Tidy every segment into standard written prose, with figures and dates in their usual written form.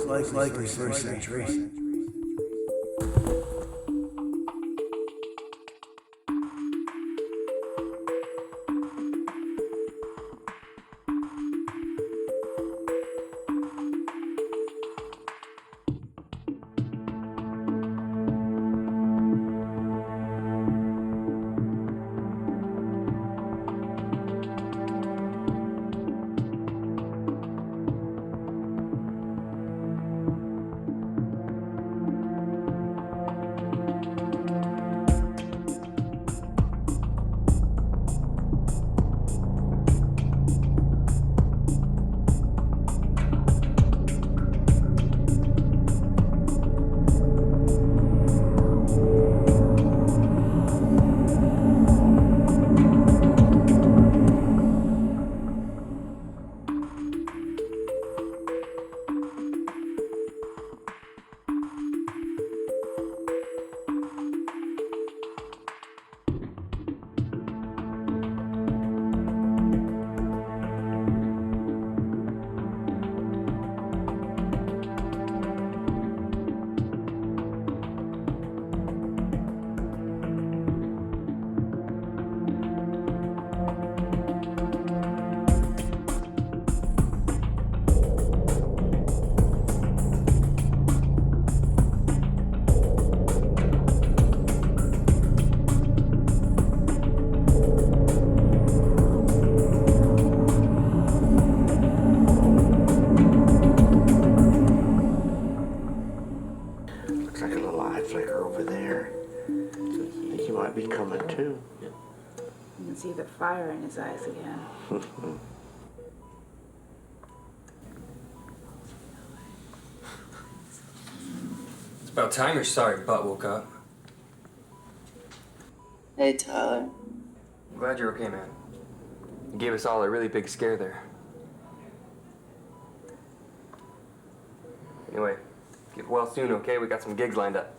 likely first century. Looks like a little eye flicker over there. I think he might be coming too. You can see the fire in his eyes again. It's about time your sorry butt woke up. Hey, Tyler. I'm glad you're okay, man. You gave us all a really big scare there. Anyway, get well soon, okay? We got some gigs lined up.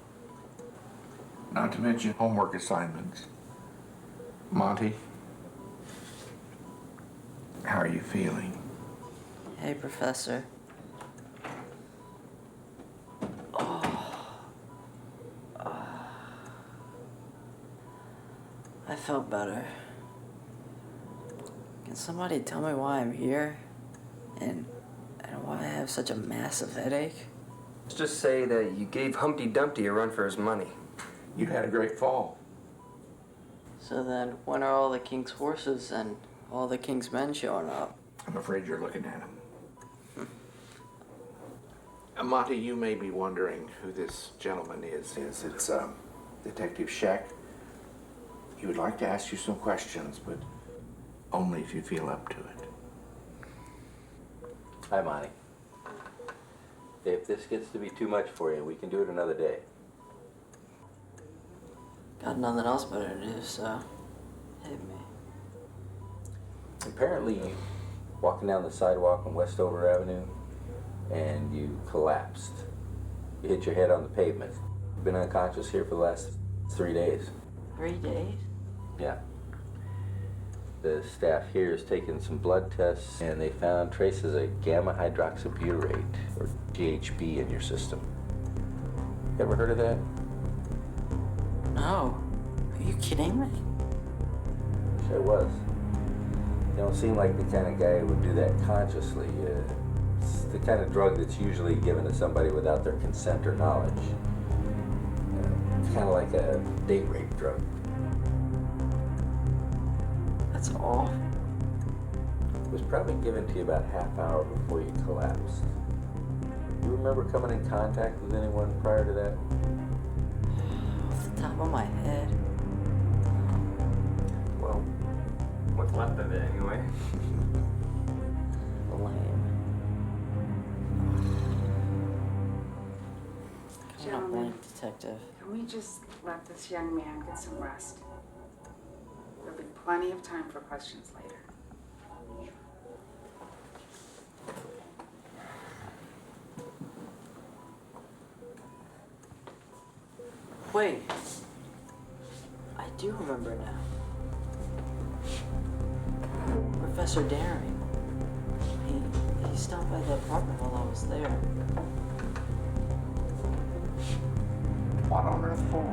Not to mention homework assignments. Monty, how are you feeling? Hey, Professor. I felt better. Can somebody tell me why I'm here? And why I have such a massive headache? Let's just say that you gave Humpty Dumpty a run for his money. You had a great fall. So then, when are all the king's horses and all the king's men showing up? I'm afraid you're looking at him. Monty, you may be wondering who this gentleman is. It's Detective Scheck. He would like to ask you some questions, but only if you feel up to it. Hi, Monty. If this gets to be too much for you, we can do it another day. Got nothing else better to do, so hit me. Apparently, you walking down the sidewalk on Westover Avenue, and you collapsed. You hit your head on the pavement. You've been unconscious here for the last 3 days. 3 days? Yeah. The staff here has taken some blood tests, and they found traces of gamma hydroxybutyrate, or GHB, in your system. You ever heard of that? No. Are you kidding me? Sure was. You don't seem like the kind of guy who would do that consciously. It's the kind of drug that's usually given to somebody without their consent or knowledge. It's kind of like a date rape drug. That's awful. It was probably given to you about half hour before you collapsed. You remember coming in contact with anyone prior to that? Off the top of my head. Well, what's left of it anyway? Lame. Coming up, Gentlemen. late, detective. Can we just let this young man get some rest? There'll be plenty of time for questions later. Wait. I do remember now. Professor Daring. He stopped by the apartment while I was there. What on earth for?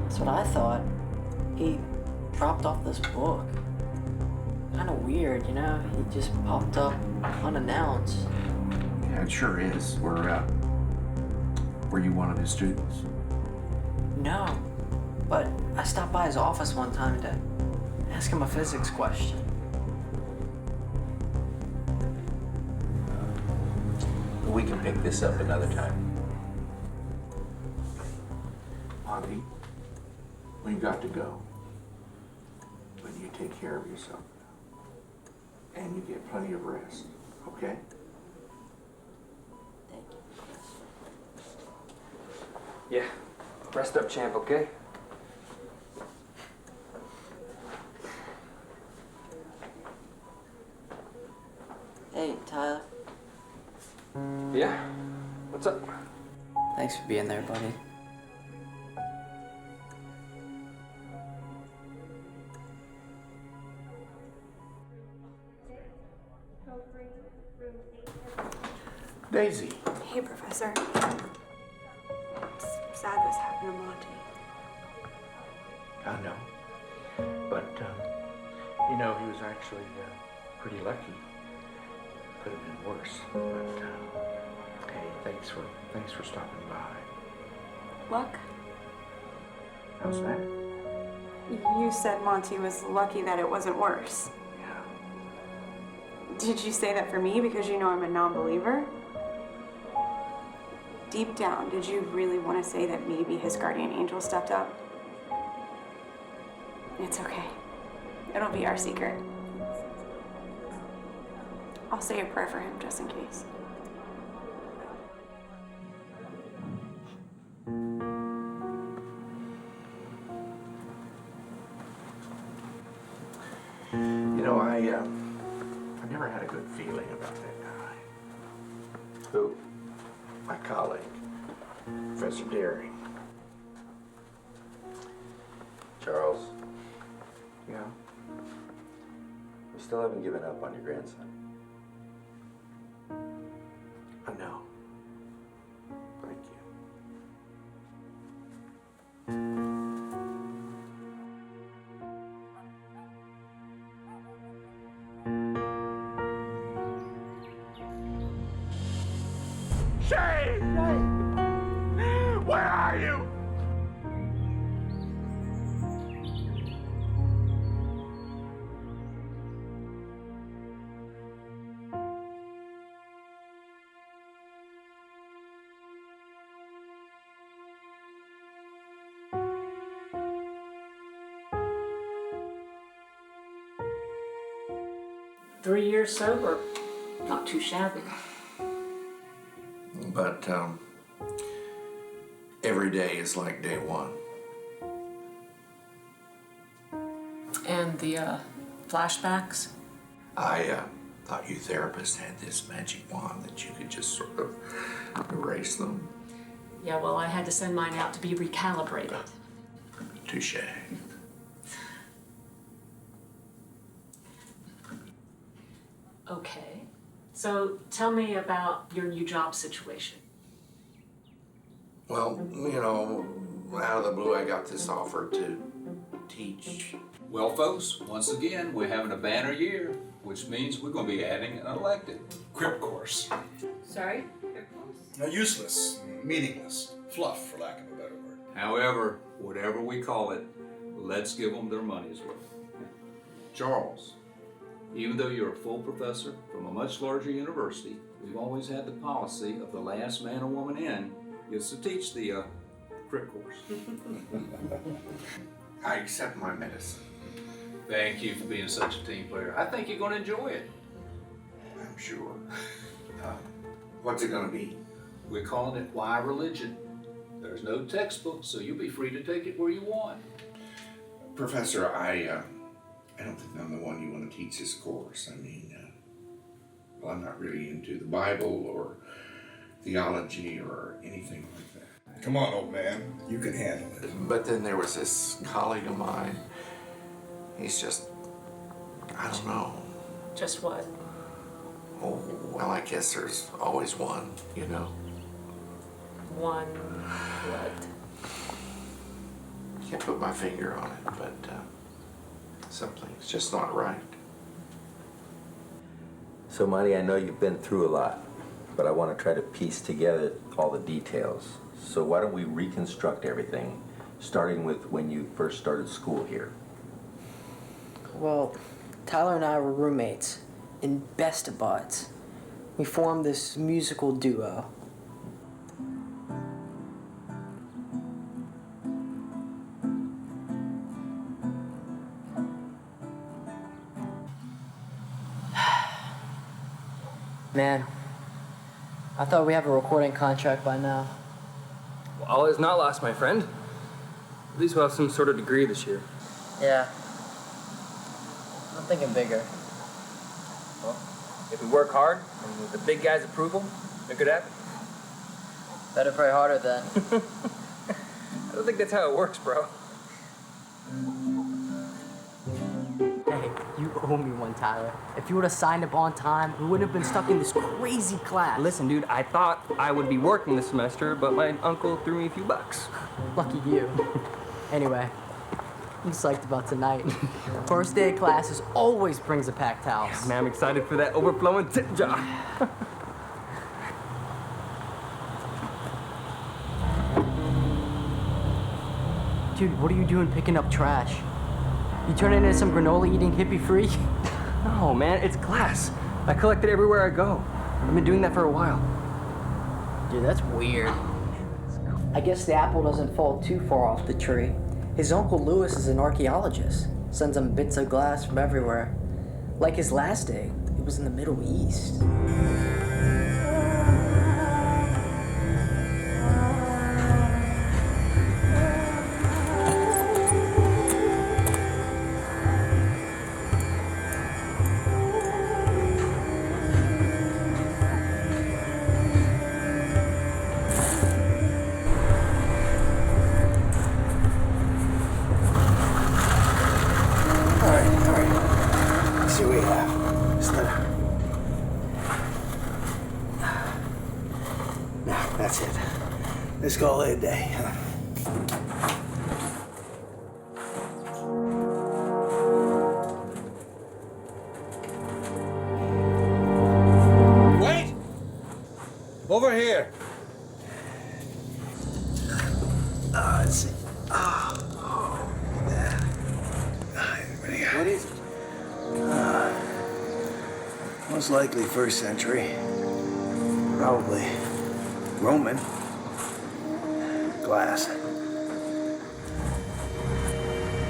That's what I thought. He dropped off this book. Kinda weird, you know? He just popped up unannounced. Yeah, it sure is. Were you one of his students? No, but I stopped by his office one time to ask him a physics question. We can pick this up another time. Monty, we've got to go. But you take care of yourself. And you get plenty of rest, okay? Thank you. Yeah. Rest up, champ, okay? Hey, Tyler. Yeah? What's up? Thanks for being there, buddy. Daisy. Hey, Professor. It's sad this happened to Monty. I know. But, he was actually pretty lucky. Could have been worse. But, hey, thanks for stopping by. Luck? How's that? You said Monty was lucky that it wasn't worse. Yeah. Did you say that for me because you know I'm a non-believer? Deep down, did you really want to say that maybe his guardian angel stepped up? It's okay. It'll be our secret. I'll say a prayer for him just in case. I never had a good feeling about that guy. Who? My colleague, Professor Daring. Charles. Yeah? We still haven't given up on your grandson. I know. Thank you. Shay! Where are you? Three years sober. Not too shabby. But, every day is like day one. And the flashbacks? I thought you therapists had this magic wand that you could just sort of erase them. Yeah, well, I had to send mine out to be recalibrated. Touche. Okay. So tell me about your new job situation. Well, out of the blue, I got this offer to teach. Well, folks, once again, we're having a banner year, which means we're going to be adding an elective. Crip course. Sorry? Useless, meaningless, fluff, for lack of a better word. However, whatever we call it, let's give them their money's worth. Charles, even though you're a full professor from a much larger university, we've always had the policy of the last man or woman in is to teach the Crip course. I accept my medicine. Thank you for being such a team player. I think you're going to enjoy it. I'm sure. What's it gonna be? We're calling it Why Religion. There's no textbook, so you'll be free to take it where you want. Professor, I don't think I'm the one you want to teach this course. I mean, well, I'm not really into the Bible or theology or anything like that. Come on, old man. You can handle it. But then there was this colleague of mine. He's just, I don't know. Just what? Oh, well, I guess there's always one, one what? Can't put my finger on it, but something's just not right. So, Monty, I know you've been through a lot, but I want to try to piece together all the details. So why don't we reconstruct everything, starting with when you first started school here? Well, Tyler and I were roommates and best of buds. We formed this musical duo. Man, I thought we have a recording contract by now. Well, all is not lost, my friend. At least we'll have some sort of degree this year. Yeah. I'm thinking bigger. Well, if we work hard and with the big guy's approval, it could happen. Better pray harder then. I don't think that's how it works, bro. Hey, you owe me one, Tyler. If you would have signed up on time, we wouldn't have been stuck in this crazy class. Listen, dude, I thought I would be working this semester, but my uncle threw me a few bucks. Lucky you. Anyway, I'm psyched about tonight. First day of classes always brings a packed house. Man, I'm excited for that overflowing tip jar. Dude, what are you doing picking up trash? You turning into some granola eating hippie freak? No, man, it's class. I collect it everywhere I go. I've been doing that for a while. Dude, that's weird. I guess the apple doesn't fall too far off the tree. His Uncle Lewis is an archaeologist. Sends him bits of glass from everywhere. Like his last day, it was in the Middle East. That's it. Let's call it a day. Wait! Over here. Let's see. What is it? Most likely first century. Probably Roman. Glass.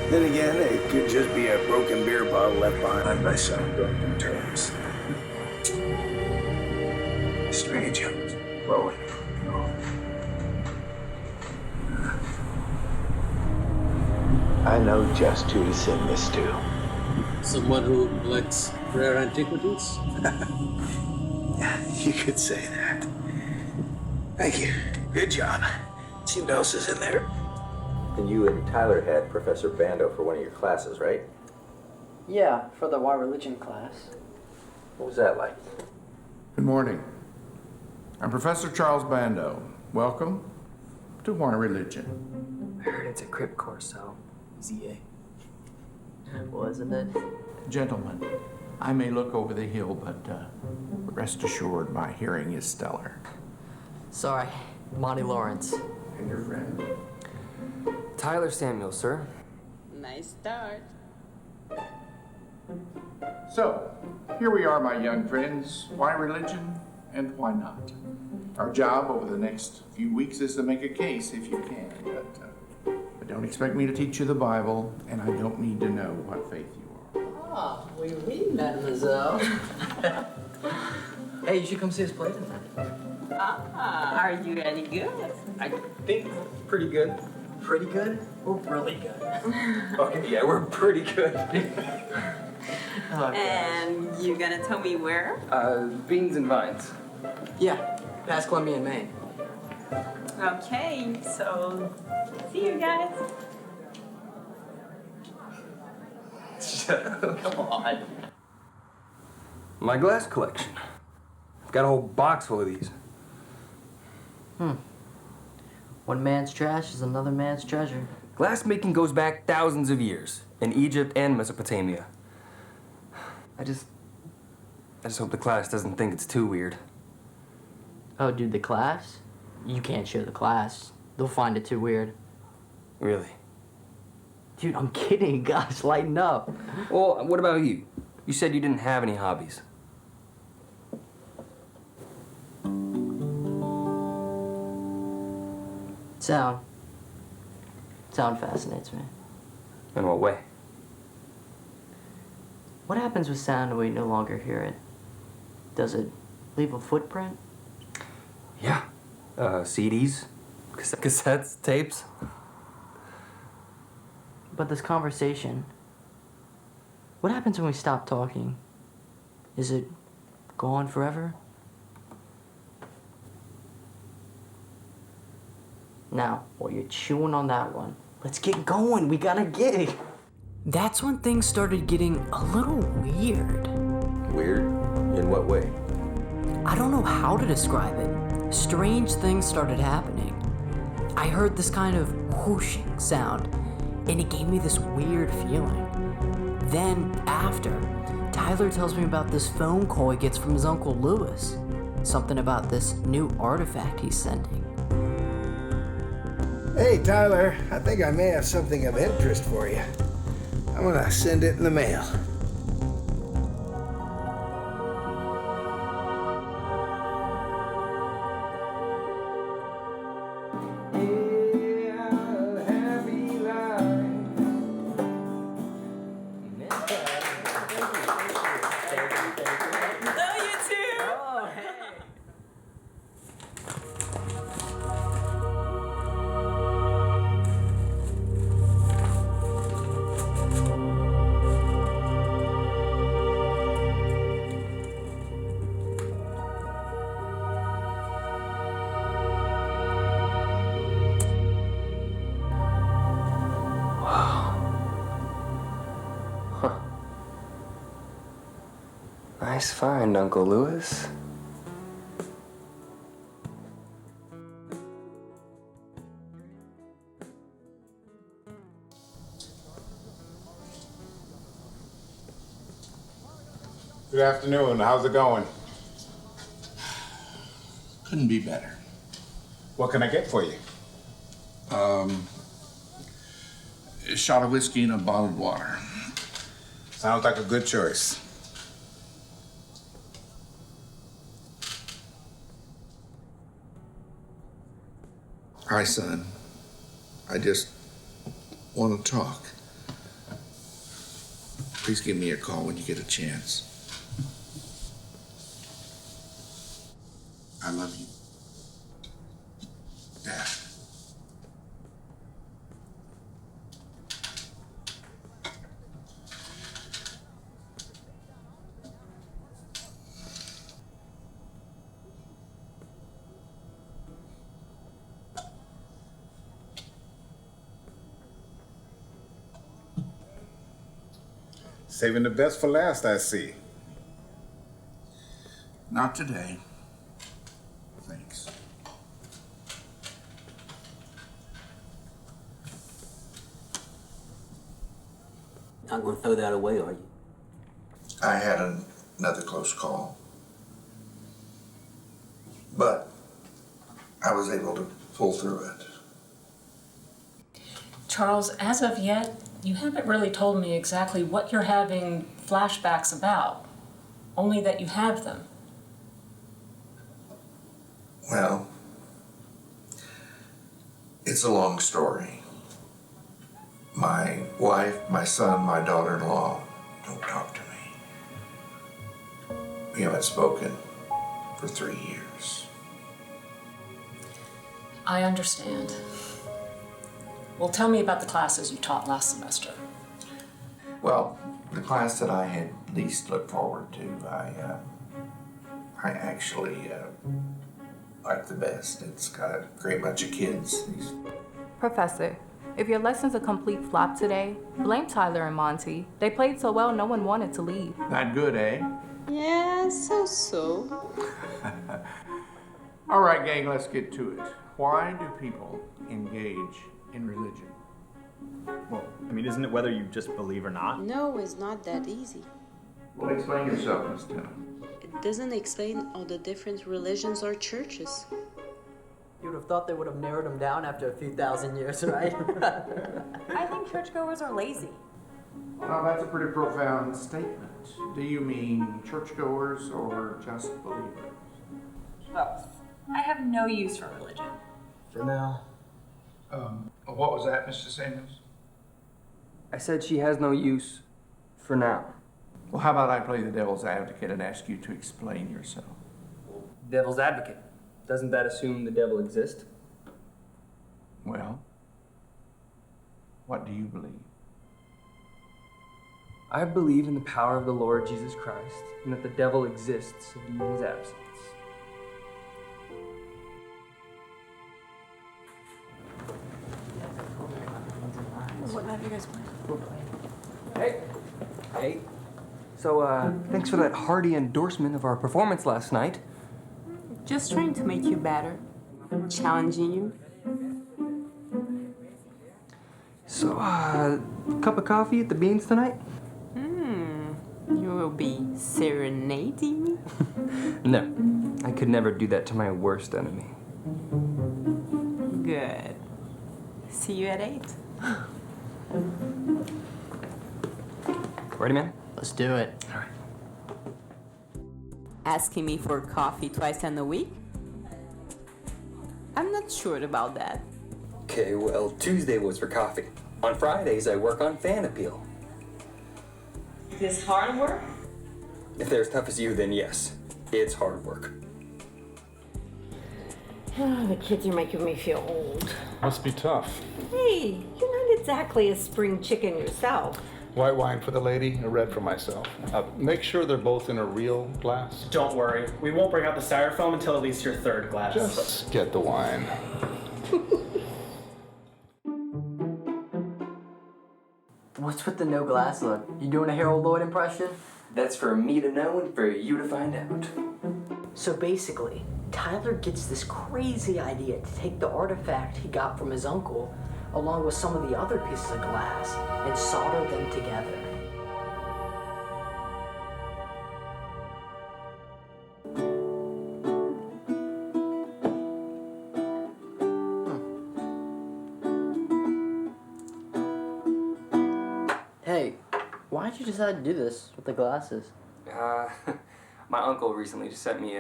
Then again, it could just be a broken beer bottle left behind by some drunken terms. Strange. Flowing. I know just who to send this to. Someone who collects rare antiquities? You could say that. Thank you. Good job. See what else is in there? And you and Tyler had Professor Bando for one of your classes, right? Yeah, for the Why Religion class. What was that like? Good morning. I'm Professor Charles Bando. Welcome to Why Religion. I heard it's a crib course, so easy, Wasn't it? Gentlemen, I may look over the hill, but rest assured my hearing is stellar. Sorry, Monty Lawrence. And your friend? Tyler Samuel, sir. Nice start. So, here we are, my young friends. Why religion and why not? Our job over the next few weeks is to make a case if you can, but don't expect me to teach you the Bible, and I don't need to know what faith you are. Ah, we read, mademoiselle. Hey, you should come see us play tonight. Are you any good? I think pretty good. Pretty good? We're really good. Okay, yeah, we're pretty good. And you gonna tell me where? Beans and Vines. Yeah, past Columbian, Maine. Okay, so see you guys. Come on. My glass collection. I've got a whole box full of these. One man's trash is another man's treasure. Glassmaking goes back thousands of years in Egypt and Mesopotamia. I just hope the class doesn't think it's too weird. Oh, dude, the class? You can't show the class. They'll find it too weird. Really? Dude, I'm kidding. Gosh, lighten up. Well, what about you? You said you didn't have any hobbies. Sound fascinates me. In what way? What happens with sound when we no longer hear it? Does it leave a footprint? Yeah. CDs, cassettes, tapes. But this conversation, what happens when we stop talking? Is it gone forever? Now, while you're chewing on that one, let's get going. We got a gig. That's when things started getting a little weird. Weird? In what way? I don't know how to describe it. Strange things started happening. I heard this kind of whooshing sound, and it gave me this weird feeling. Then, after, Tyler tells me about this phone call he gets from his Uncle Lewis. Something about this new artifact he's sending. Hey, Tyler, I think I may have something of interest for you. I'm gonna send it in the mail. Nice find, Uncle Lewis. Good afternoon. How's it going? Couldn't be better. What can I get for you? A shot of whiskey and a bottled water. Sounds like a good choice. Hi, son. I just want to talk. Please give me a call when you get a chance. I love you. Dad. Saving the best for last, I see. Not today. Thanks. Not gonna throw that away, are you? I had another close call. But I was able to pull through it. Charles, as of yet, you haven't really told me exactly what you're having flashbacks about, only that you have them. Well, it's a long story. My wife, my son, my daughter-in-law don't talk to me. We haven't spoken for 3 years. I understand. Well, tell me about the classes you taught last semester. Well, the class that I had least looked forward to, I actually like the best. It's got a great bunch of kids. Professor, if your lesson's a complete flop today, blame Tyler and Monty. They played so well, no one wanted to leave. Not good, eh? Yeah, so. All right, gang, let's get to it. Why do people engage in religion? Well, I mean, isn't it whether you just believe or not? No, it's not that easy. Well, explain yourself, Miss Tennant. It doesn't explain all the different religions or churches. You would have thought they would have narrowed them down after a few thousand years, right? I think churchgoers are lazy. Well, that's a pretty profound statement. Do you mean churchgoers or just believers? Both. I have no use for religion. For now. What was that, Mr. Sanders? I said she has no use for now. Well, how about I play the devil's advocate and ask you to explain yourself? Devil's advocate. Doesn't that assume the devil exists? Well, what do you believe? I believe in the power of the Lord Jesus Christ and that the devil exists in his absence. What have you guys playing? Hey. So, thanks for that hearty endorsement of our performance last night. Just trying to make you better. Challenging you. So, cup of coffee at the Beans tonight? You will be serenading me? No, I could never do that to my worst enemy. Good. See you at 8. Ready, man? Let's do it. All right. Asking me for coffee twice in a week? I'm not sure about that. Okay, well, Tuesday was for coffee. On Fridays, I work on fan appeal. Is this hard work? If they're as tough as you, then yes, it's hard work. The kids are making me feel old. Must be tough. Hey, you're not exactly a spring chicken yourself. White wine for the lady, a red for myself. Make sure they're both in a real glass. Don't worry. We won't bring out the styrofoam until at least your third glass. Just get the wine. What's with the no glass look? You doing a Harold Lloyd impression? That's for me to know and for you to find out. So basically, Tyler gets this crazy idea to take the artifact he got from his uncle, along with some of the other pieces of glass, and solder them together. Hey, why'd you decide to do this with the glasses? My uncle recently just sent me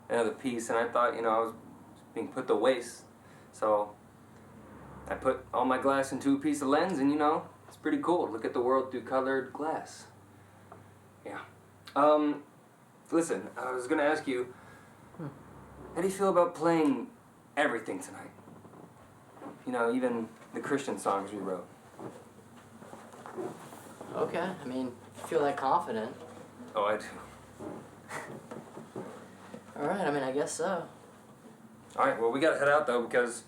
another piece, and I thought, I was being put to waste. So I put all my glass into a piece of lens, and it's pretty cool. Look at the world through colored glass. Yeah. Listen, I was gonna ask you, how do you feel about playing everything tonight? Even the Christian songs we wrote. Okay, I mean, if you feel that confident. Oh, I do. Alright, I mean, I guess so. Alright, well, we gotta head out, though, because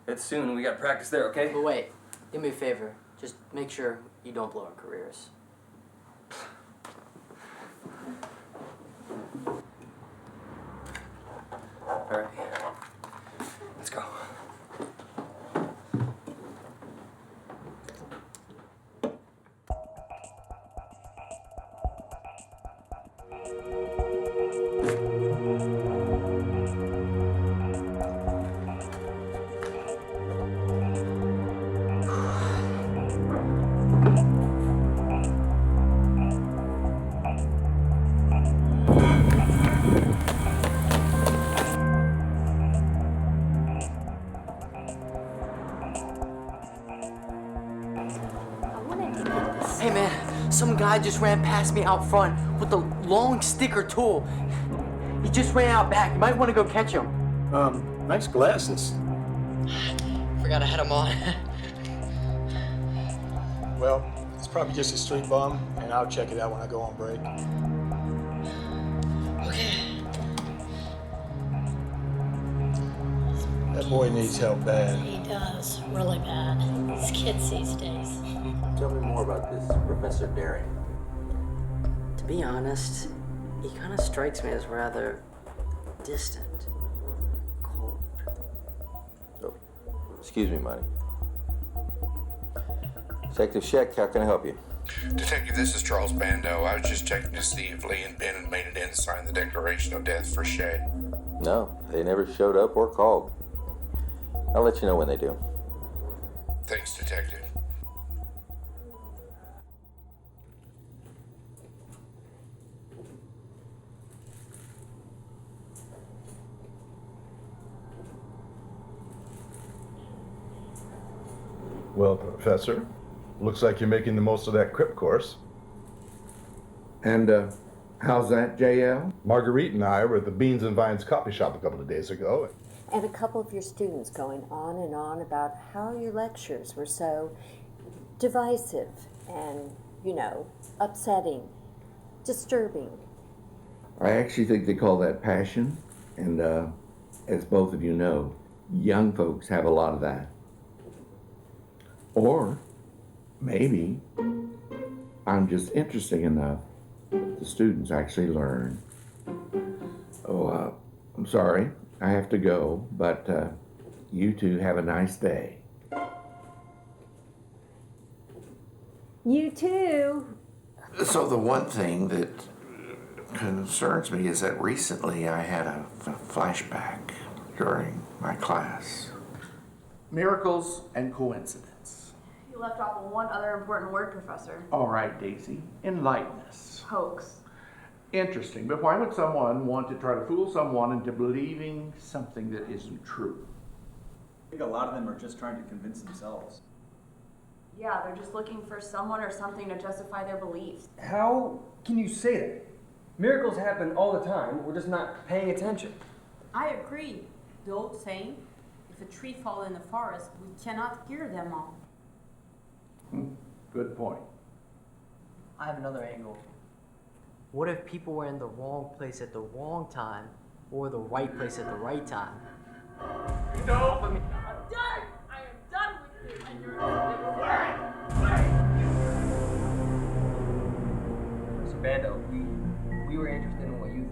it's soon and we gotta practice there, okay? But wait, do me a favor. Just make sure you don't blow our careers. Alright. Let's go. Hey man, some guy just ran past me out front with a long sticker tool. He just ran out back. You might want to go catch him. Nice glasses. Forgot I had them on. Well, it's probably just a street bum, and I'll check it out when I go on break. Okay. That boy needs help bad. He does, really bad. These kids these days. Tell me more about this Professor Daring. To be honest, he kind of strikes me as rather distant, cold. Excuse me, Monty. Detective Scheck, how can I help you? Detective, this is Charles Bando. I was just checking to see if Lee and Ben had made it in to sign the declaration of death for Shay. No, they never showed up or called. I'll let you know when they do. Thanks, Detective. Well, Professor, looks like you're making the most of that crypt course. And, how's that, JL? Marguerite and I were at the Beans and Vines coffee shop a couple of days ago. And a couple of your students going on and on about how your lectures were so divisive and, upsetting, disturbing. I actually think they call that passion. And, as both of you know, young folks have a lot of that. Or maybe I'm just interesting enough that the students actually learn. Oh, I'm sorry, I have to go, but you two have a nice day. You too. So the one thing that concerns me is that recently I had a flashback during my class. Miracles and coincidence. You left off one other important word, Professor. All right, Daisy, enlighten us. Hoax. Interesting, but why would someone want to try to fool someone into believing something that isn't true? I think a lot of them are just trying to convince themselves. Yeah, they're just looking for someone or something to justify their beliefs. How can you say that? Miracles happen all the time. We're just not paying attention. I agree. The old saying, if a tree falls in the forest, we cannot hear them all. Good point. I have another angle. What if people were in the wrong place at the wrong time, or the right place at the right time? No! I'm done! I am done with you, and you're Mr. Bando, we were interested in what you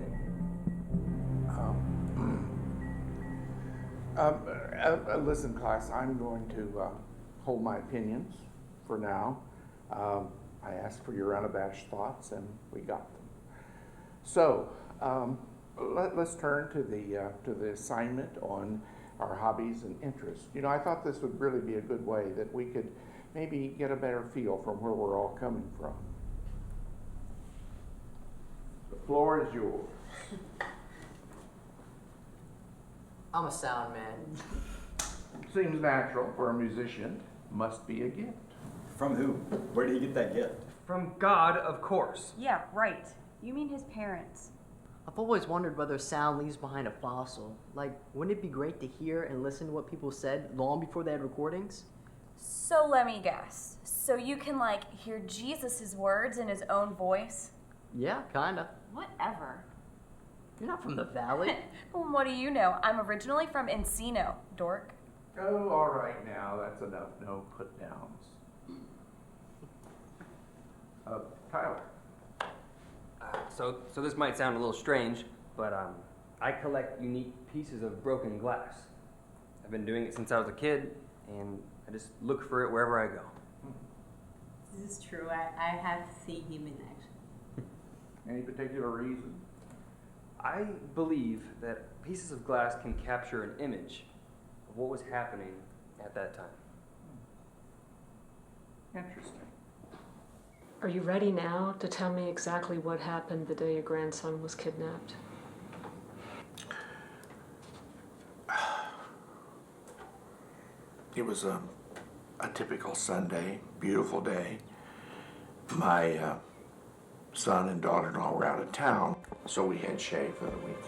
think. Listen, class, I'm going to hold my opinions for now. I asked for your unabashed thoughts, and we got them. So, let's turn to the assignment on our hobbies and interests. I thought this would really be a good way that we could maybe get a better feel from where we're all coming from. The floor is yours. I'm a sound man. Seems natural for a musician. Must be a gift. From who? Where did he get that gift? From God, of course. Yeah, right. You mean his parents. I've always wondered whether sound leaves behind a fossil. Like, wouldn't it be great to hear and listen to what people said long before they had recordings? So let me guess. So you can, hear Jesus' words in his own voice? Yeah, kinda. Whatever. You're not from the valley. What do you know? I'm originally from Encino, dork. Oh, all right now. That's enough. No put-downs. Tyler. So this might sound a little strange, but I collect unique pieces of broken glass. I've been doing it since I was a kid, and I just look for it wherever I go. This is true. I have seen him in action. Any particular reason? I believe that pieces of glass can capture an image of what was happening at that time. Interesting. Are you ready now to tell me exactly what happened the day your grandson was kidnapped? It was a typical Sunday, beautiful day. My son and daughter-in-law were out of town, so we had Shay for the weekend.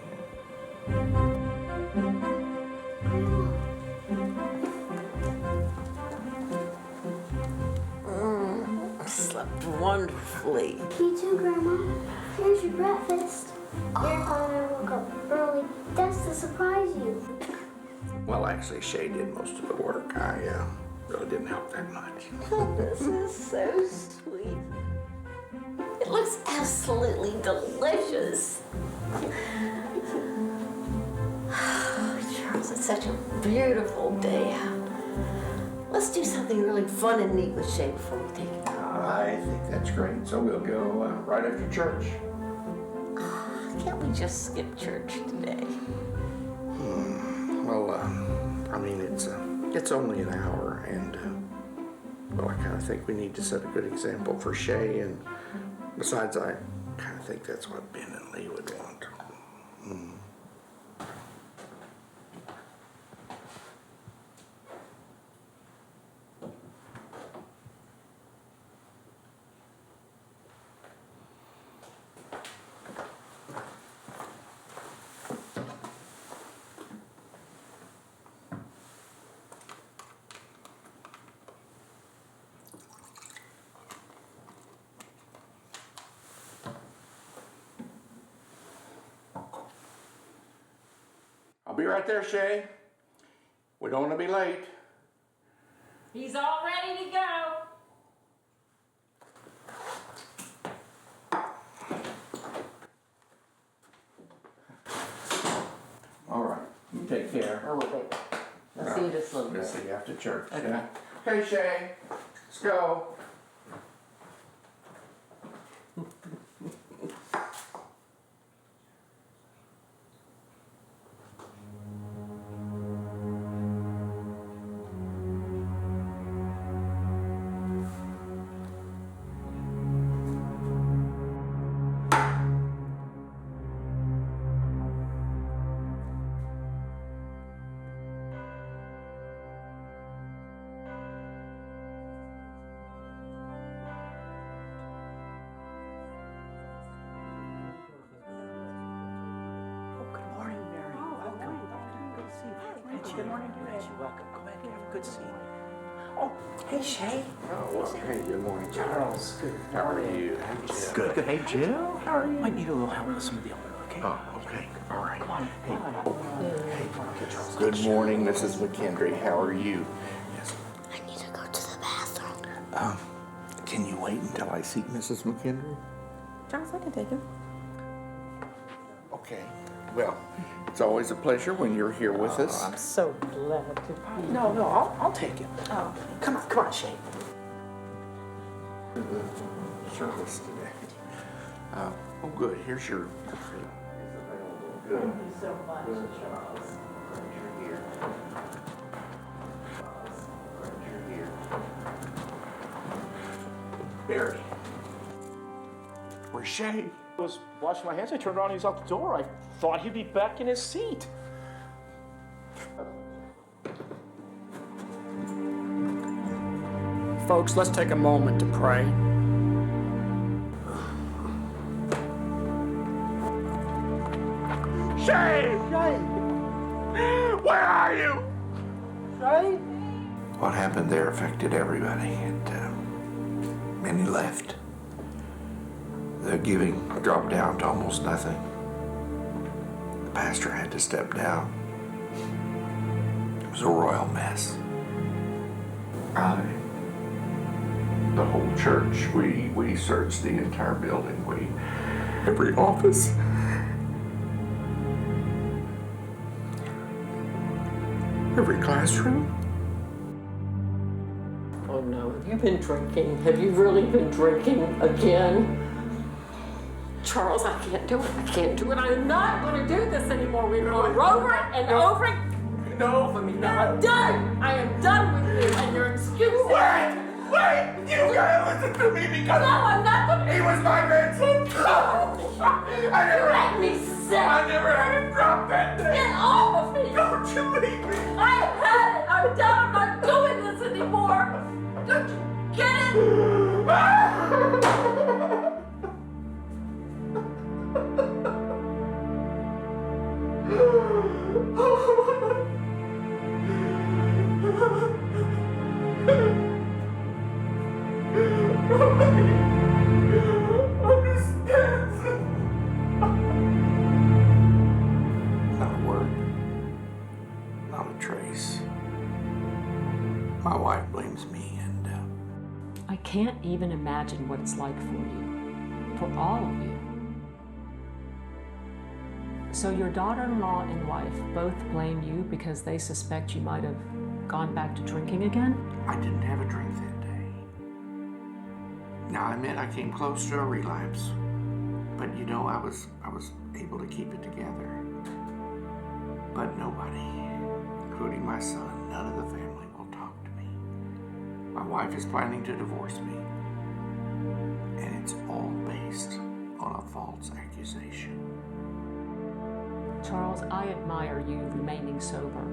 I slept wonderfully. Me too, Grandma. Here's your breakfast. Grandpa and I woke up early. That's to surprise you. Well, actually, Shay did most of the work. I really didn't help that much. Oh, this is so sweet. It looks absolutely delicious. Oh, Charles, it's such a beautiful day out. let's do something really fun and neat with Shay before we take it. I think that's great. So we'll go right after church. Can't we just skip church today? Well, I mean, it's only an hour, and well, I kind of think we need to set a good example for Shay, and besides, I kind of think that's what Ben and Lee would want. I'll be right there, Shay. We don't want to be late. He's all ready to go. All right. You take care. Oh, wait. Let's see you just a little bit. We'll see you after church. Okay. Yeah. Okay, Shay. Let's go. Good morning, Reggie. Welcome. Come in, Kevin. Good to see you. Oh, hey, Shay. Oh, well, hey, good morning, Charles. Good. How are you? Good. Good. Hey, Jill. How are you? Might need a little help with some of the elder, okay? Oh, okay. All right. Come on. Hey, okay, Charles. Good morning, Mrs. McKendry. How are you? Yes. I need to go to the bathroom. Can you wait until I see Mrs. McKendry? Charles, I can take him. Okay. Well, it's always a pleasure when you're here with us. I'm so glad to be. No, I'll take it. Oh, come on, Shay. The service today. Oh, good. Here's your. Good. Thank you so much, Charles. You're here. You're here. Barry. Where's Shay? I was washing my hands. I turned around and he's out the door. I thought he'd be back in his seat. Folks, let's take a moment to pray. Shay! Shay! Where are you? Shay? What happened there affected everybody, and many left. The giving dropped down to almost nothing. The pastor had to step down. It was a royal mess. The whole church, we searched the entire building. Every office. Every classroom. Oh no, have you been drinking? Have you really been drinking again? Charles, I can't do it. I can't do it. I'm not going to do this anymore. We've gone over it and over it. No, for me, no. I'm done. I am done with you and your excuses. Wait! You gotta listen to me because No, I'm not going to. he was my grandson. I never Make me sick. I never had a drop that day. Get off of me. Don't you leave me. I had it. I'm done. I'm not doing this anymore. Don't you get Not a word. Not a trace. My wife blames me, and I can't even imagine what it's like for you, for all of you. So your daughter-in-law and wife both blame you because they suspect you might have gone back to drinking again? I didn't have a drink that day. Now, I admit I came close to a relapse, but you know, I was able to keep it together. But nobody, including my son, none of the family will talk to me. My wife is planning to divorce me, and it's all based on a false accusation. Charles, I admire you remaining sober.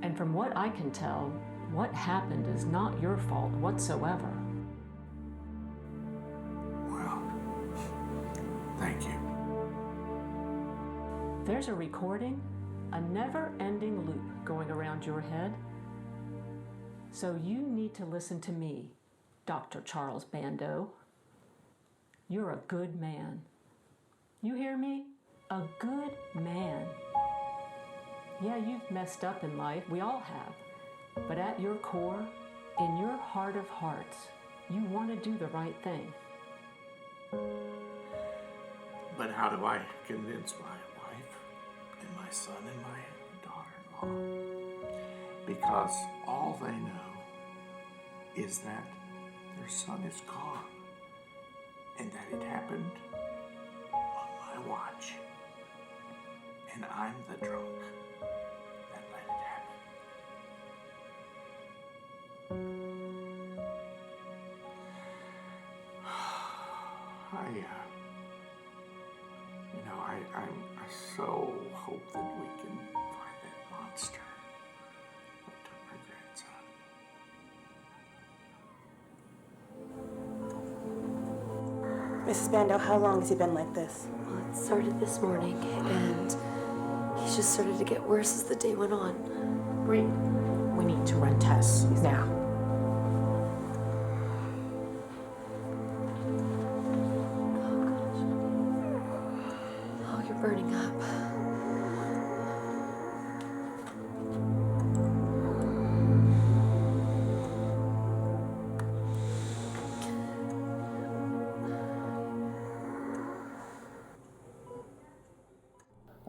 And from what I can tell, what happened is not your fault whatsoever. Well, thank you. There's a recording, a never-ending loop going around your head. So you need to listen to me, Dr. Charles Bando. You're a good man. You hear me? A good man. Yeah, you've messed up in life. We all have. But at your core, in your heart of hearts, you want to do the right thing. But how do I convince my wife and my son and my daughter-in-law? Because all they know is that their son is gone and that it happened on my watch. And I'm the drunk that let it happen. I so hope that we can find that monster that took my grandson. Mrs. Bando, how long has he been like this? Well, it started this morning, and he just started to get worse as the day went on. Bree, we need to run tests now. Oh, you're burning up.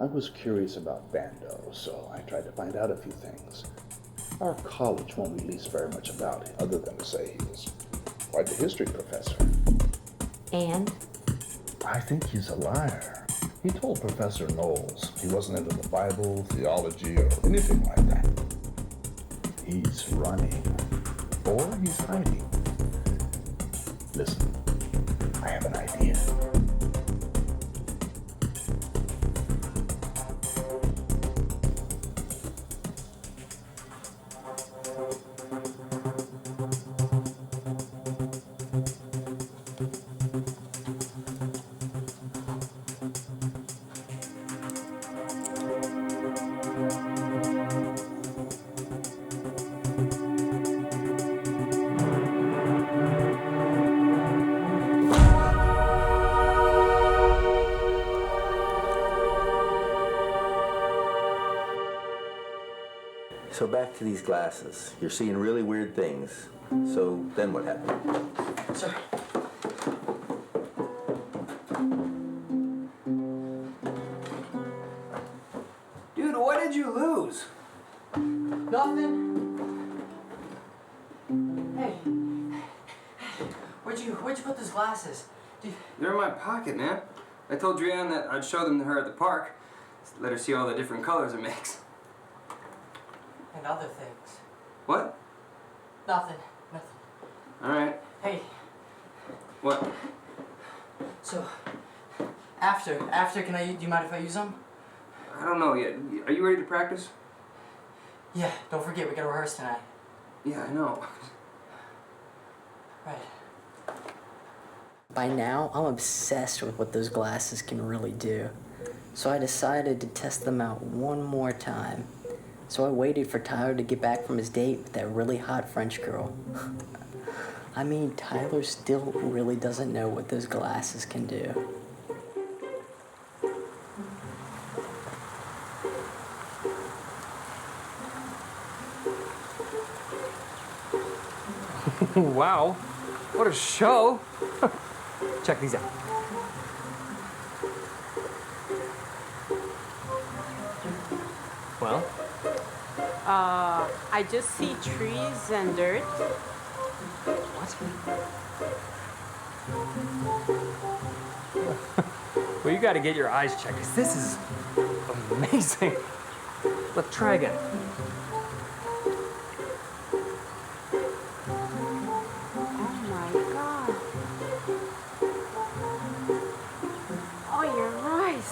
I was curious about Bando, so I tried to find out a few things. Our college won't release very much about him, other than to say he was quite a history professor. And? I think he's a liar. He told Professor Knowles he wasn't into the Bible, theology, or anything like that. He's running, or he's hiding. Listen, I have an idea. So back to these glasses. You're seeing really weird things. So then what happened? Sir. Dude, what did you lose? Nothing. Hey. Where'd you put those glasses? They're in my pocket, man. I told Drianne that I'd show them to her at the park. Let her see all the different colors it makes. And other things. What? Nothing. All right. Hey. What? So, after, do you mind if I use them? I don't know yet. Are you ready to practice? Yeah, don't forget, we gotta rehearse tonight. Yeah, I know. Right. By now, I'm obsessed with what those glasses can really do. So I decided to test them out one more time. So I waited for Tyler to get back from his date with that really hot French girl. I mean, Tyler still really doesn't know what those glasses can do. Wow, what a show. Check these out. Well, I just see trees and dirt. What? Well, you gotta get your eyes checked, 'cause this is amazing. Let's try again. Oh my God. Oh, you're right.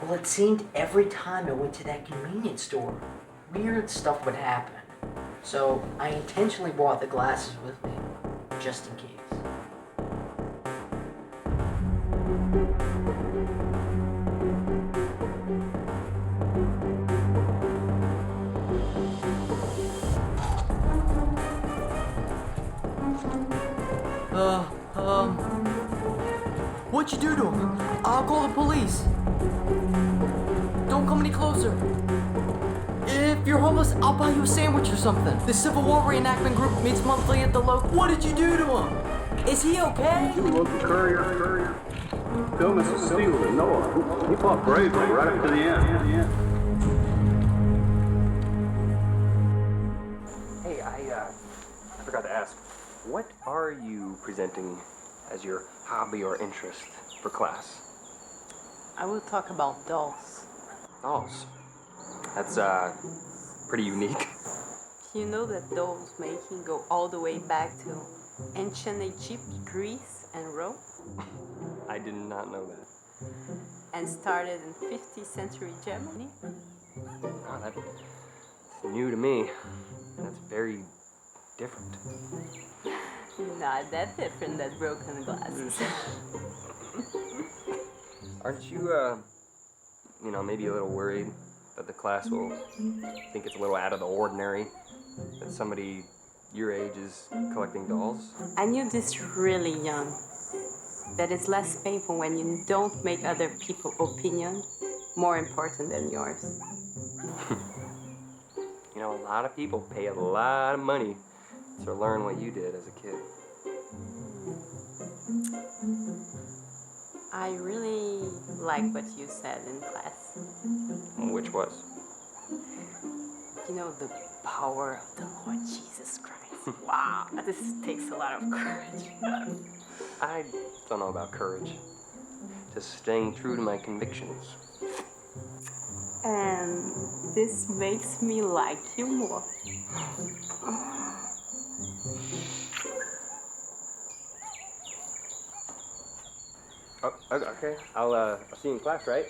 Well, it seemed every time I went to that convenience store, weird stuff would happen. So I intentionally brought the glasses with me, just in case. What'd you do to him? I'll call the police. Don't come any closer. If you're homeless, I'll buy you a sandwich or something. The Civil War reenactment group meets monthly at the local. What did you do to him? Is he okay? You local courier. Bill Mississippi with a Noah. He fought bravely right up to the end. Hey, I forgot to ask. What are you presenting as your hobby or interest for class? I will talk about dolls. Dolls. That's pretty unique. You know that dolls making go all the way back to ancient Egypt, Greece, and Rome, I did not know that. and started in 50th century Germany. Wow, that's new to me. That's very different. Not that different than broken glasses. Aren't you, maybe a little worried that the class will think it's a little out of the ordinary that somebody your age is collecting dolls? I knew this really young, that it's less painful when you don't make other people's opinion more important than yours. You know, a lot of people pay a lot of money to learn what you did as a kid. I really like what you said in class. Which was? You know, the power of the Lord Jesus Christ. Wow, this takes a lot of courage. I don't know about courage. Just staying true to my convictions. And this makes me like you more. Oh, okay. I'll see you in class, right?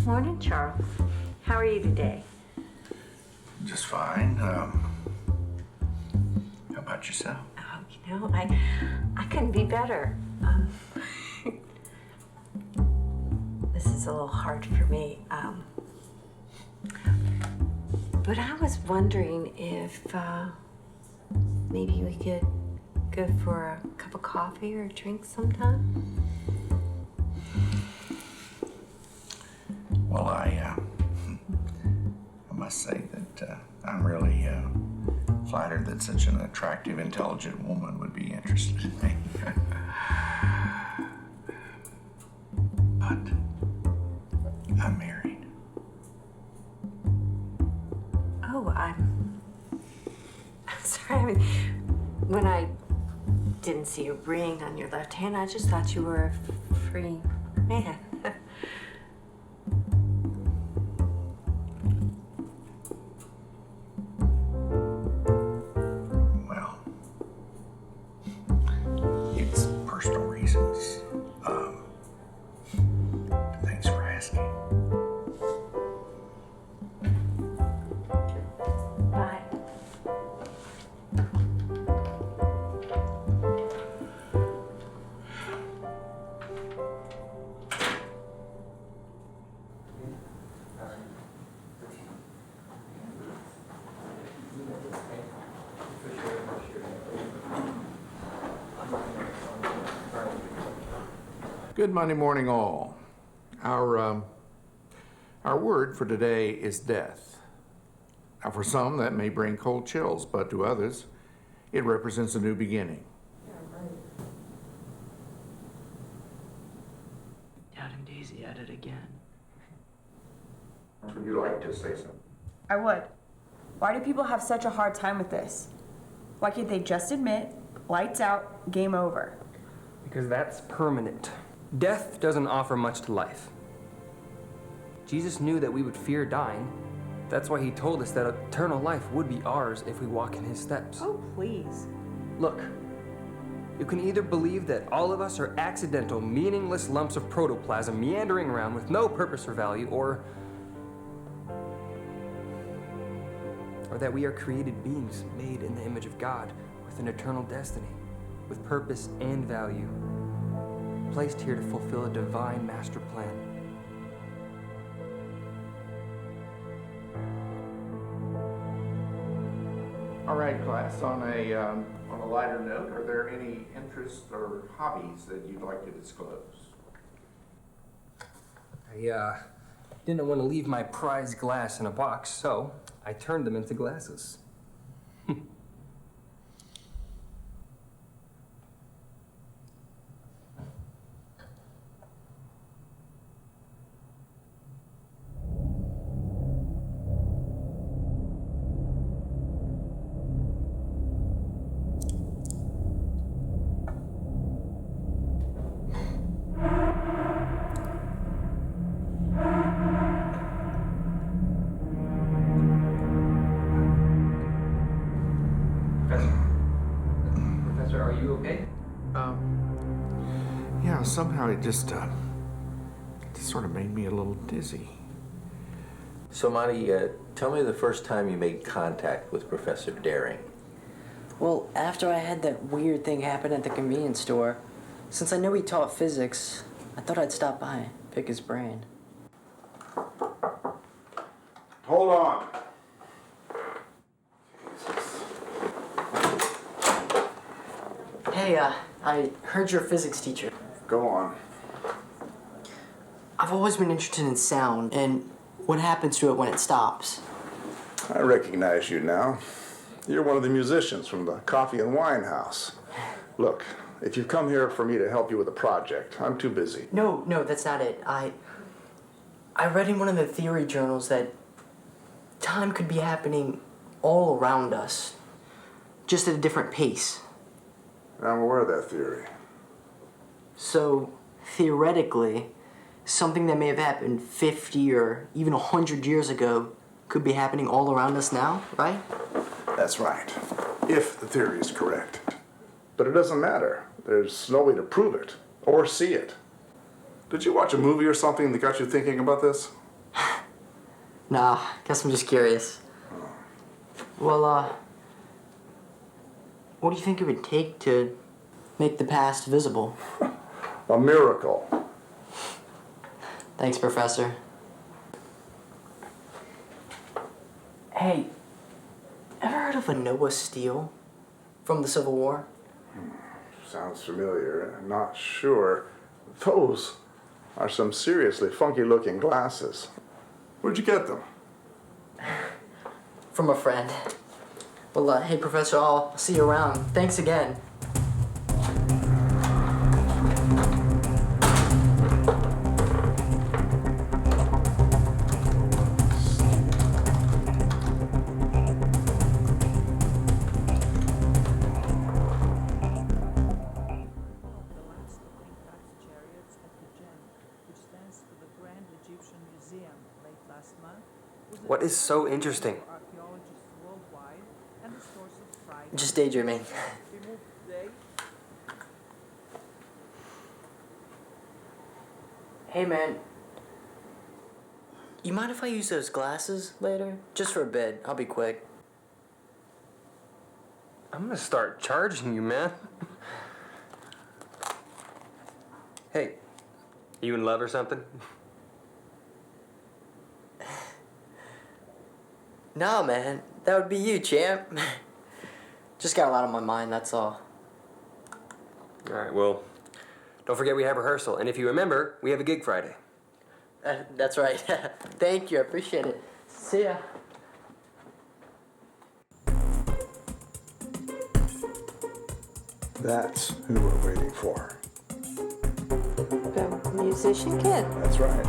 Morning, Charles. How are you today? Just fine. How about yourself? Oh, you know, I couldn't be better. This is a little hard for me. But I was wondering if maybe we could go for a cup of coffee or a drink sometime. Well, I must say that I'm really flattered that such an attractive, intelligent woman would be interested in me. But I'm married. Oh, I'm sorry. I mean, when I didn't see a ring on your left hand, I just thought you were a free man. Well, it's personal reasons. Thanks for asking. Bye. Good Monday morning, all. Our word for today is death. Now, for some, that may bring cold chills, but to others, it represents a new beginning. Dad and Daisy at it again. Would you like to say something? I would. Why do people have such a hard time with this? Why can't they just admit, lights out, game over? Because that's permanent. Death doesn't offer much to life. Jesus knew that we would fear dying. That's why he told us that eternal life would be ours if we walk in his steps. Oh, please. Look, you can either believe that all of us are accidental, meaningless lumps of protoplasm meandering around with no purpose or value, or that we are created beings made in the image of God with an eternal destiny, with purpose and value, placed here to fulfill a divine master plan. All right, class, on a lighter note, are there any interests or hobbies that you'd like to disclose? I didn't want to leave my prized glass in a box, so I turned them into glasses. Professor, are you okay? Yeah, somehow it just sort of made me a little dizzy. So, Monty, tell me the first time you made contact with Professor Daring. Well, after I had that weird thing happen at the convenience store, since I knew he taught physics, I thought I'd stop by, pick his brain. Hold on. Hey, I heard you're a physics teacher. Go on. I've always been interested in sound and what happens to it when it stops. I recognize you now. You're one of the musicians from the Coffee and Wine House. Look, if you've come here for me to help you with a project, I'm too busy. No, that's not it. I read in one of the theory journals that time could be happening all around us, just at a different pace. I'm aware of that theory. So, theoretically, something that may have happened 50 or even 100 years ago could be happening all around us now, right? That's right, if the theory is correct. But it doesn't matter. There's no way to prove it or see it. Did you watch a movie or something that got you thinking about this? Nah, guess I'm just curious. Well, what do you think it would take to make the past visible? A miracle. Thanks, Professor. Hey, ever heard of a Noah Steele from the Civil War? Sounds familiar. I'm not sure. Those are some seriously funky-looking glasses. Where'd you get them? From a friend. Well, hey, Professor, I'll see you around. Thanks again. What is so interesting? Just daydreaming. Hey, man. You mind if I use those glasses later? Just for a bit. I'll be quick. I'm gonna start charging you, man. Hey, you in love or something? No, man. That would be you, champ. Just got a lot on my mind, that's all. All right, well, Don't forget we have rehearsal, and if you remember, we have a gig Friday. That's right. Thank you. I appreciate it. See ya. That's who we're waiting for. The musician kid. That's right.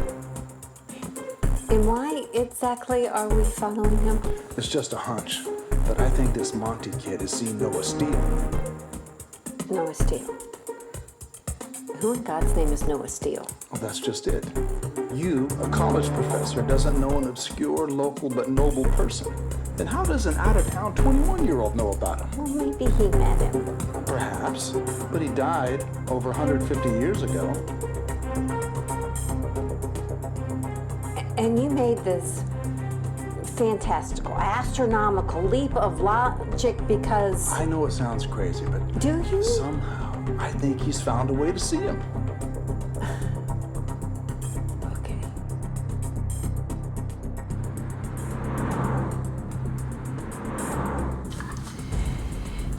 And why exactly are we following him? It's just a hunch, but I think this Monty kid has seen Noah Steele. Noah Steele. Who in God's name is Noah Steele? Well, that's just it. You, a college professor, doesn't know an obscure, local, but noble person. Then how does an out-of-town 21-year-old know about him? Well, maybe he met him. Perhaps, but he died over 150 years ago. And you made this fantastical, astronomical leap of logic because... I know it sounds crazy, but... Do you? Somehow, I think he's found a way to see him. Okay.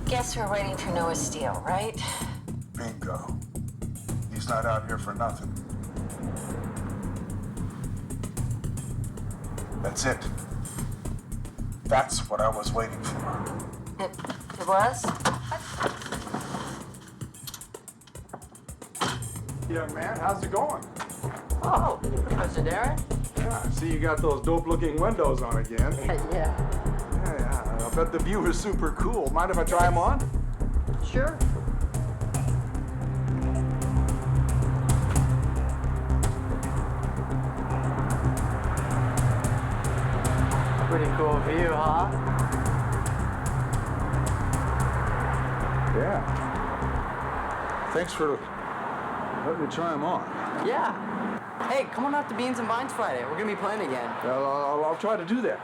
Guess we're waiting for Noah Steele, right? Bingo. He's not out here for nothing. That's it. That's what I was waiting for. It was? Young man, how's it going? Oh, Professor Darren? Yeah, I see you got those dope-looking windows on again. Yeah. I bet the view is super cool. Mind if I try them on? Sure. Pretty cool view, huh? Yeah. Thanks for letting me try them on. Yeah. Hey, come on out to Beans and Vines Friday. We're gonna be playing again. I'll try to do that.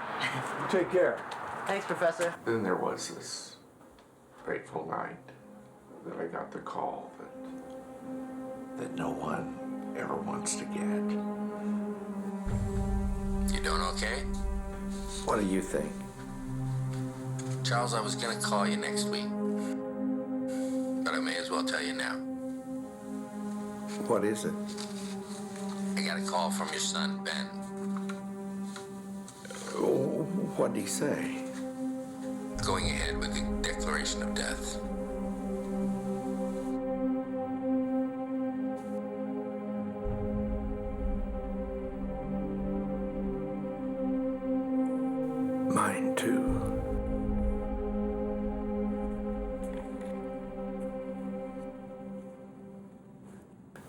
Take care. Thanks, Professor. Then there was this fateful night that I got the call that no one ever wants to get. You doing okay? What do you think? Charles, I was gonna call you next week. But I may as well tell you now. What is it? I got a call from your son, Ben. Oh, what'd he say? Going ahead with the declaration of death. Mine too.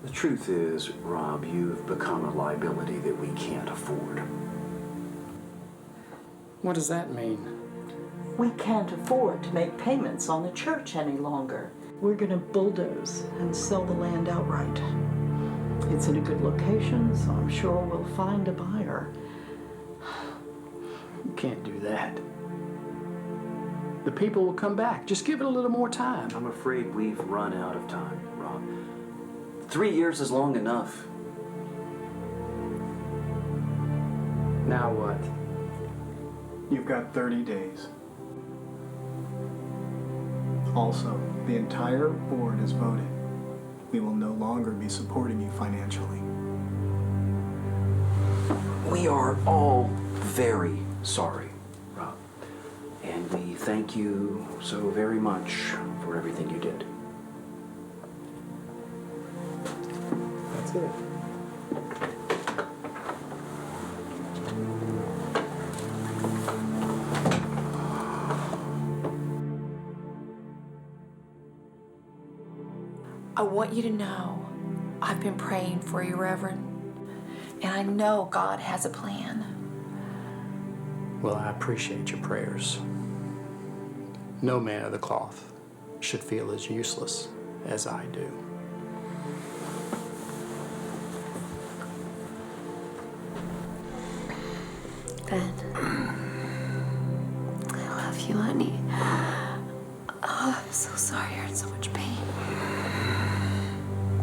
The truth is, Rob, you've become a liability that we can't afford. What does that mean? We can't afford to make payments on the church any longer. We're gonna bulldoze and sell the land outright. It's in a good location, so I'm sure we'll find a buyer. You can't do that. The people will come back. Just give it a little more time. I'm afraid we've run out of time, Rob. 3 years is long enough. Now what? You've got 30 days. Also, the entire board has voted. We will no longer be supporting you financially. We are all very sorry, Rob. And we thank you so very much for everything you did. That's it. I want you to know I've been praying for you, Reverend, and I know God has a plan. Well, I appreciate your prayers. No man of the cloth should feel as useless as I do. Ben, I love you, honey. Oh, I'm so sorry you're in so much pain.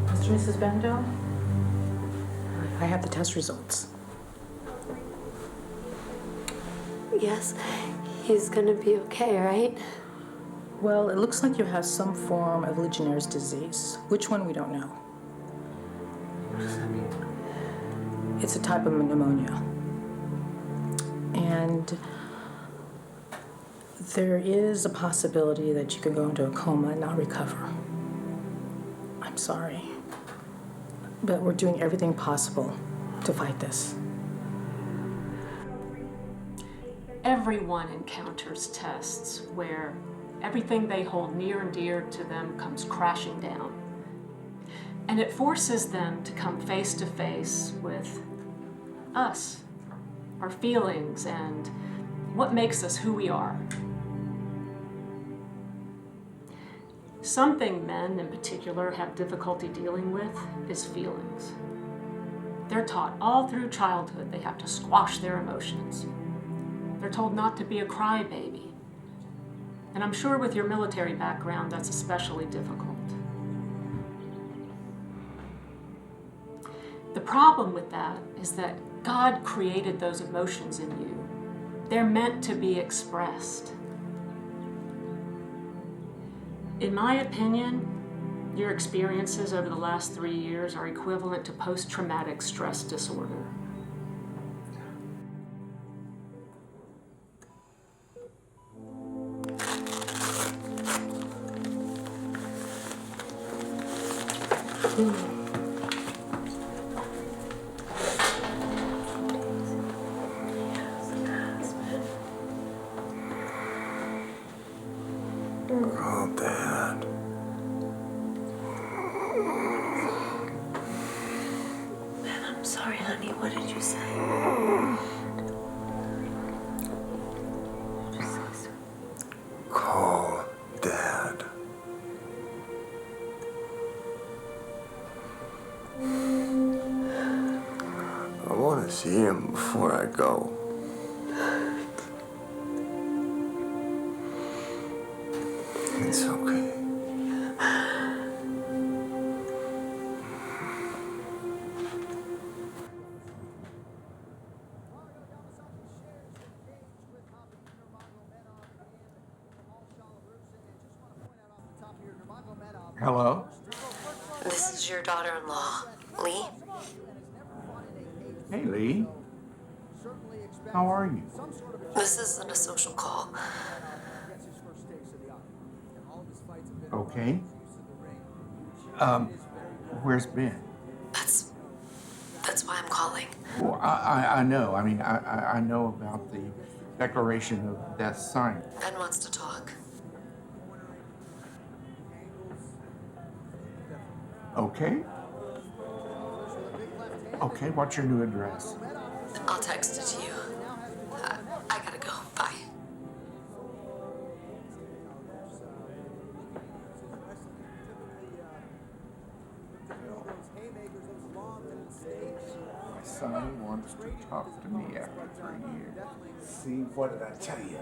Mr. and Mrs. Bendo, I have the test results. Yes, he's gonna be okay, right? Well, it looks like you have some form of Legionnaire's disease. Which one, we don't know. What does that mean? It's a type of pneumonia. And there is a possibility that you could go into a coma and not recover. I'm sorry. But we're doing everything possible to fight this. Everyone encounters tests where everything they hold near and dear to them comes crashing down. And it forces them to come face to face with us, our feelings, and what makes us who we are. Something men in particular have difficulty dealing with is feelings. They're taught all through childhood they have to squash their emotions. They're told not to be a crybaby. And I'm sure with your military background, that's especially difficult. The problem with that is that God created those emotions in you. They're meant to be expressed. In my opinion, your experiences over the last 3 years are equivalent to post-traumatic stress disorder. Oh, Dad. Man, I'm sorry, honey. What did you say? Call Dad. I want to see him before I go. It's okay. Hello? This is your daughter-in-law, Lee. Hey, Lee. How are you? This isn't a social call. Okay. Where's Ben? That's why I'm calling. Well, I know. I mean, I know about the Declaration of Death signed. Ben wants to talk. Okay. Okay, what's your new address? I'll text it to you. I gotta go. Bye. My son wants to talk to me after 3 years. See, what did I tell you?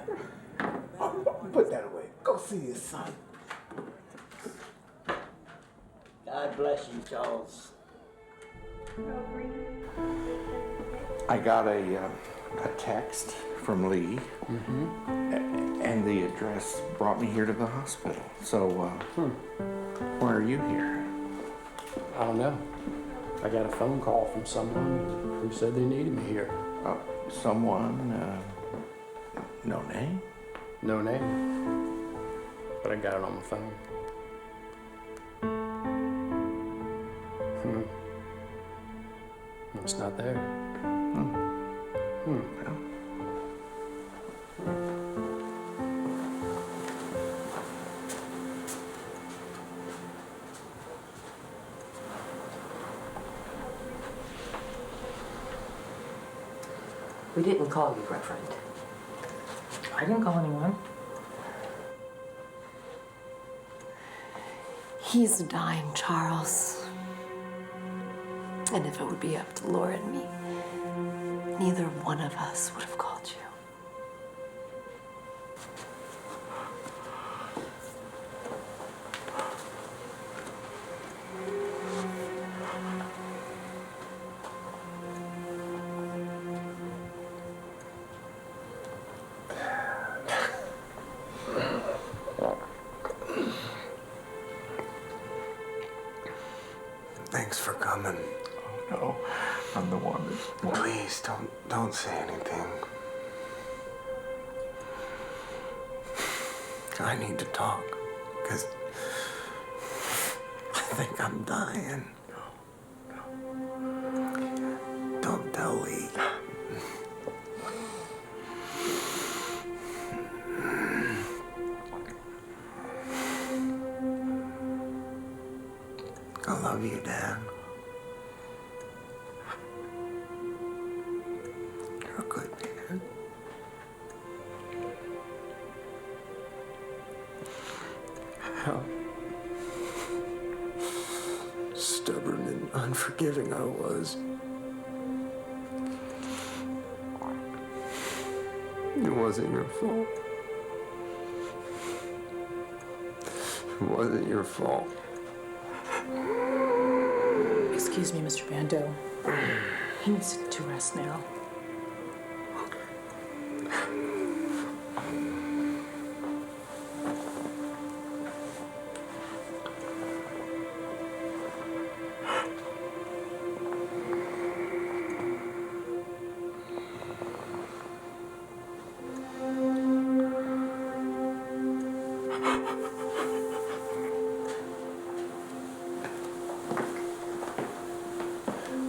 Oh, put that away. Go see your son. God bless you, Charles. I got a text from Lee, and the address brought me here to the hospital. So, why are you here? I don't know. I got a phone call from someone who said they needed me here. Someone, no name? No name. But I got it on my phone. It's not there. We didn't call you, Reverend. I didn't call anyone. He's dying, Charles. And if it would be up to Laura and me, neither one of us would have called you. Thanks for coming. I'm the one that... Please, don't say anything. I need to talk, because I think I'm dying. Don't tell Lee. I love you, Dad. You're a good man. How stubborn and unforgiving I was. It wasn't your fault. It wasn't your fault. Excuse me, Mr. Bando. He needs to rest now.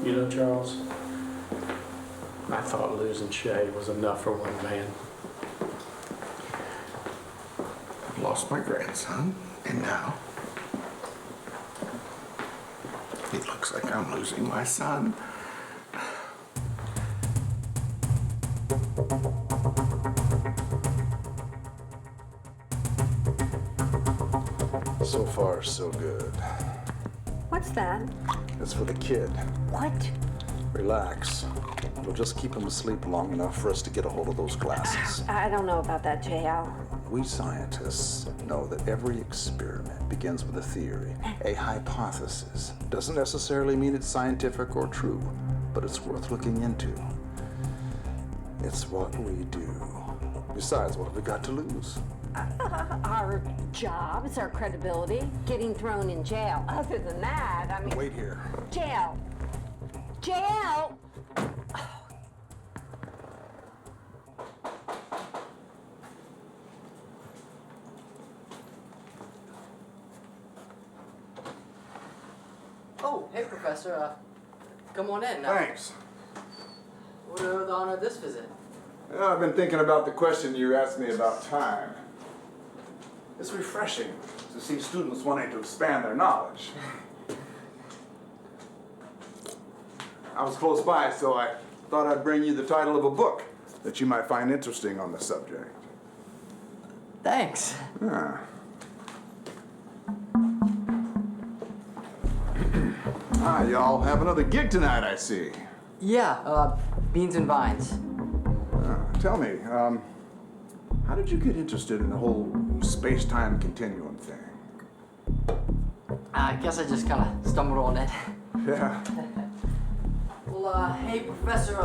You know, Charles, I thought losing Shay was enough for one man. I've lost my grandson, and now it looks like I'm losing my son. So far, so good. What's that? It's for the kid. What? Relax. We'll just keep him asleep long enough for us to get a hold of those glasses. I don't know about that, JL. We scientists know that every experiment begins with a theory, a hypothesis. Doesn't necessarily mean it's scientific or true, but it's worth looking into. It's what we do. Besides, what have we got to lose? Our jobs, our credibility, getting thrown in jail. Other than that, I mean... Wait here. Jail! Jail! Oh, hey, Professor. Come on in. Thanks. What are the honor of this visit? Well, I've been thinking about the question you asked me about time. It's refreshing to see students wanting to expand their knowledge. I was close by, so I thought I'd bring you the title of a book that you might find interesting on the subject. Thanks. Yeah. Y'all have another gig tonight, I see. Yeah, Beans and Vines. Tell me, how did you get interested in the whole space-time continuum thing? I guess I just kind of stumbled on it. Yeah. Well, hey, Professor,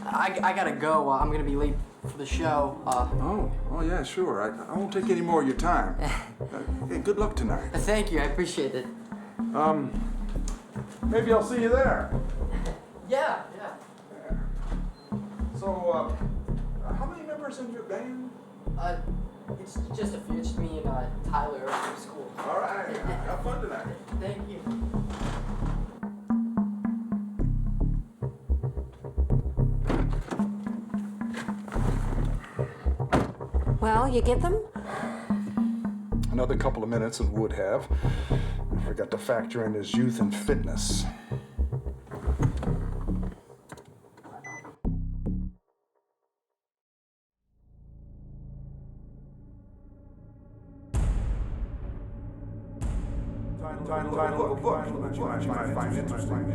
I gotta go. I'm gonna be late for the show. Oh yeah, sure. I won't take any more of your time. Hey, good luck tonight. Thank you, I appreciate it. Maybe I'll see you there. Yeah. So, how many members in your band? It's just a few. It's me and Tyler from school. All right. Have fun tonight. Thank you. Well, you get them? Another couple of minutes and would have. I forgot to factor in his youth and fitness. Title of a book that you might find interesting.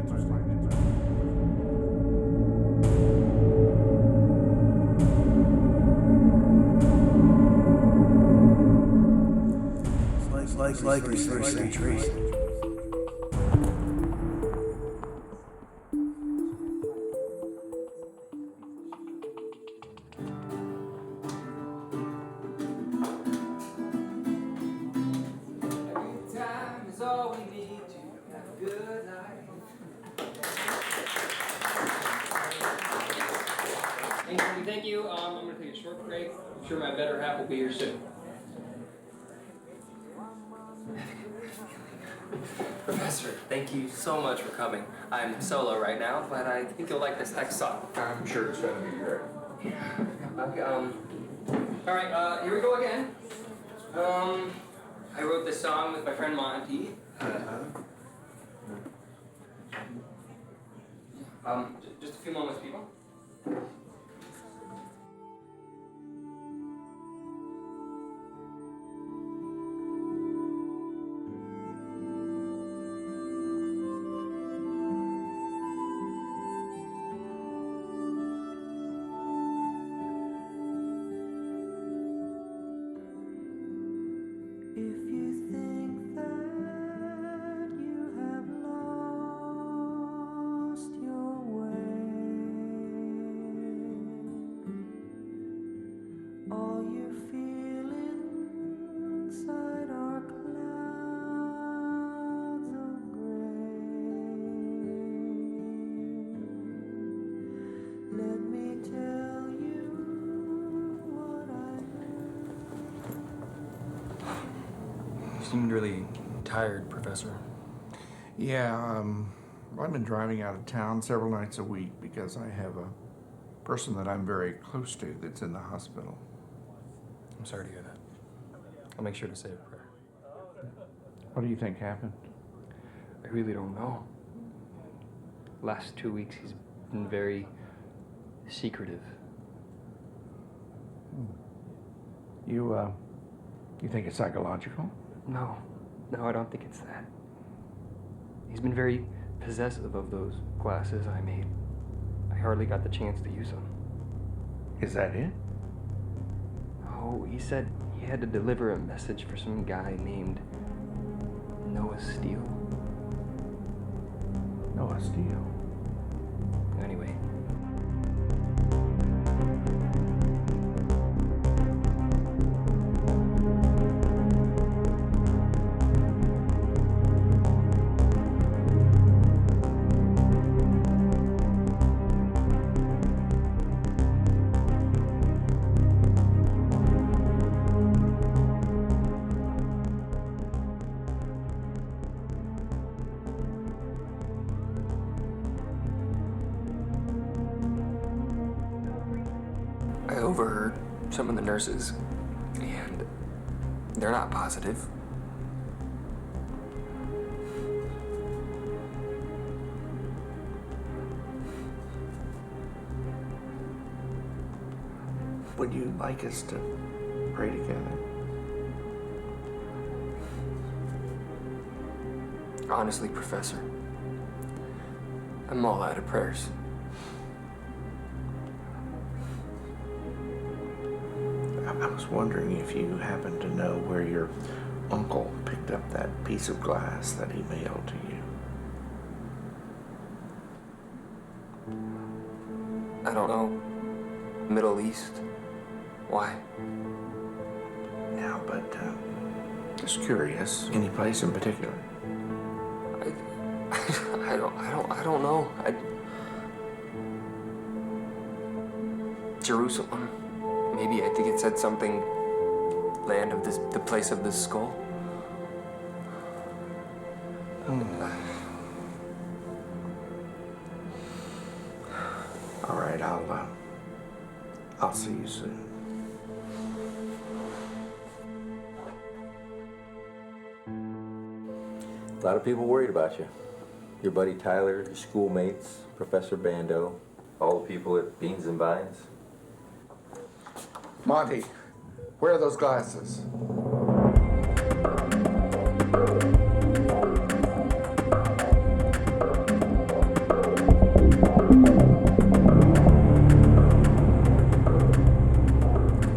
Like research century. Time is all we need to have a good life. Thank you. I'm going to take a short break. I'm sure my better half will be here soon. Professor, thank you so much for coming. I'm solo right now, but I think you'll like this next song. I'm sure it's going to be great. Okay, all right, here we go again. I wrote this song with my friend Monty. Just a few moments, people. You seemed really tired, Professor. Yeah, I've been driving out of town several nights a week because I have a person that I'm very close to that's in the hospital. I'm sorry to hear that. I'll make sure to say a prayer. What do you think happened? I really don't know. Last 2 weeks he's been very secretive. You think it's psychological? No, I don't think it's that. He's been very possessive of those glasses I made. I hardly got the chance to use them. Is that it? Oh, he said he had to deliver a message for some guy named Noah Steele. Noah Steele? Anyway. I overheard some of the nurses, and they're not positive. Would you like us to pray together? Honestly, Professor, I'm all out of prayers. I was wondering if you happen to know where your uncle picked up that piece of glass that he mailed to you. I don't know. Middle East? Why? Yeah, but just curious. Any place in particular? I don't know. Jerusalem. Maybe I think it said something. Land of this, the place of the skull. All right, I'll see you soon. A lot of people worried about you. Your buddy Tyler, your schoolmates, Professor Bando, all the people at Beans and Vines. Monty, where are those glasses?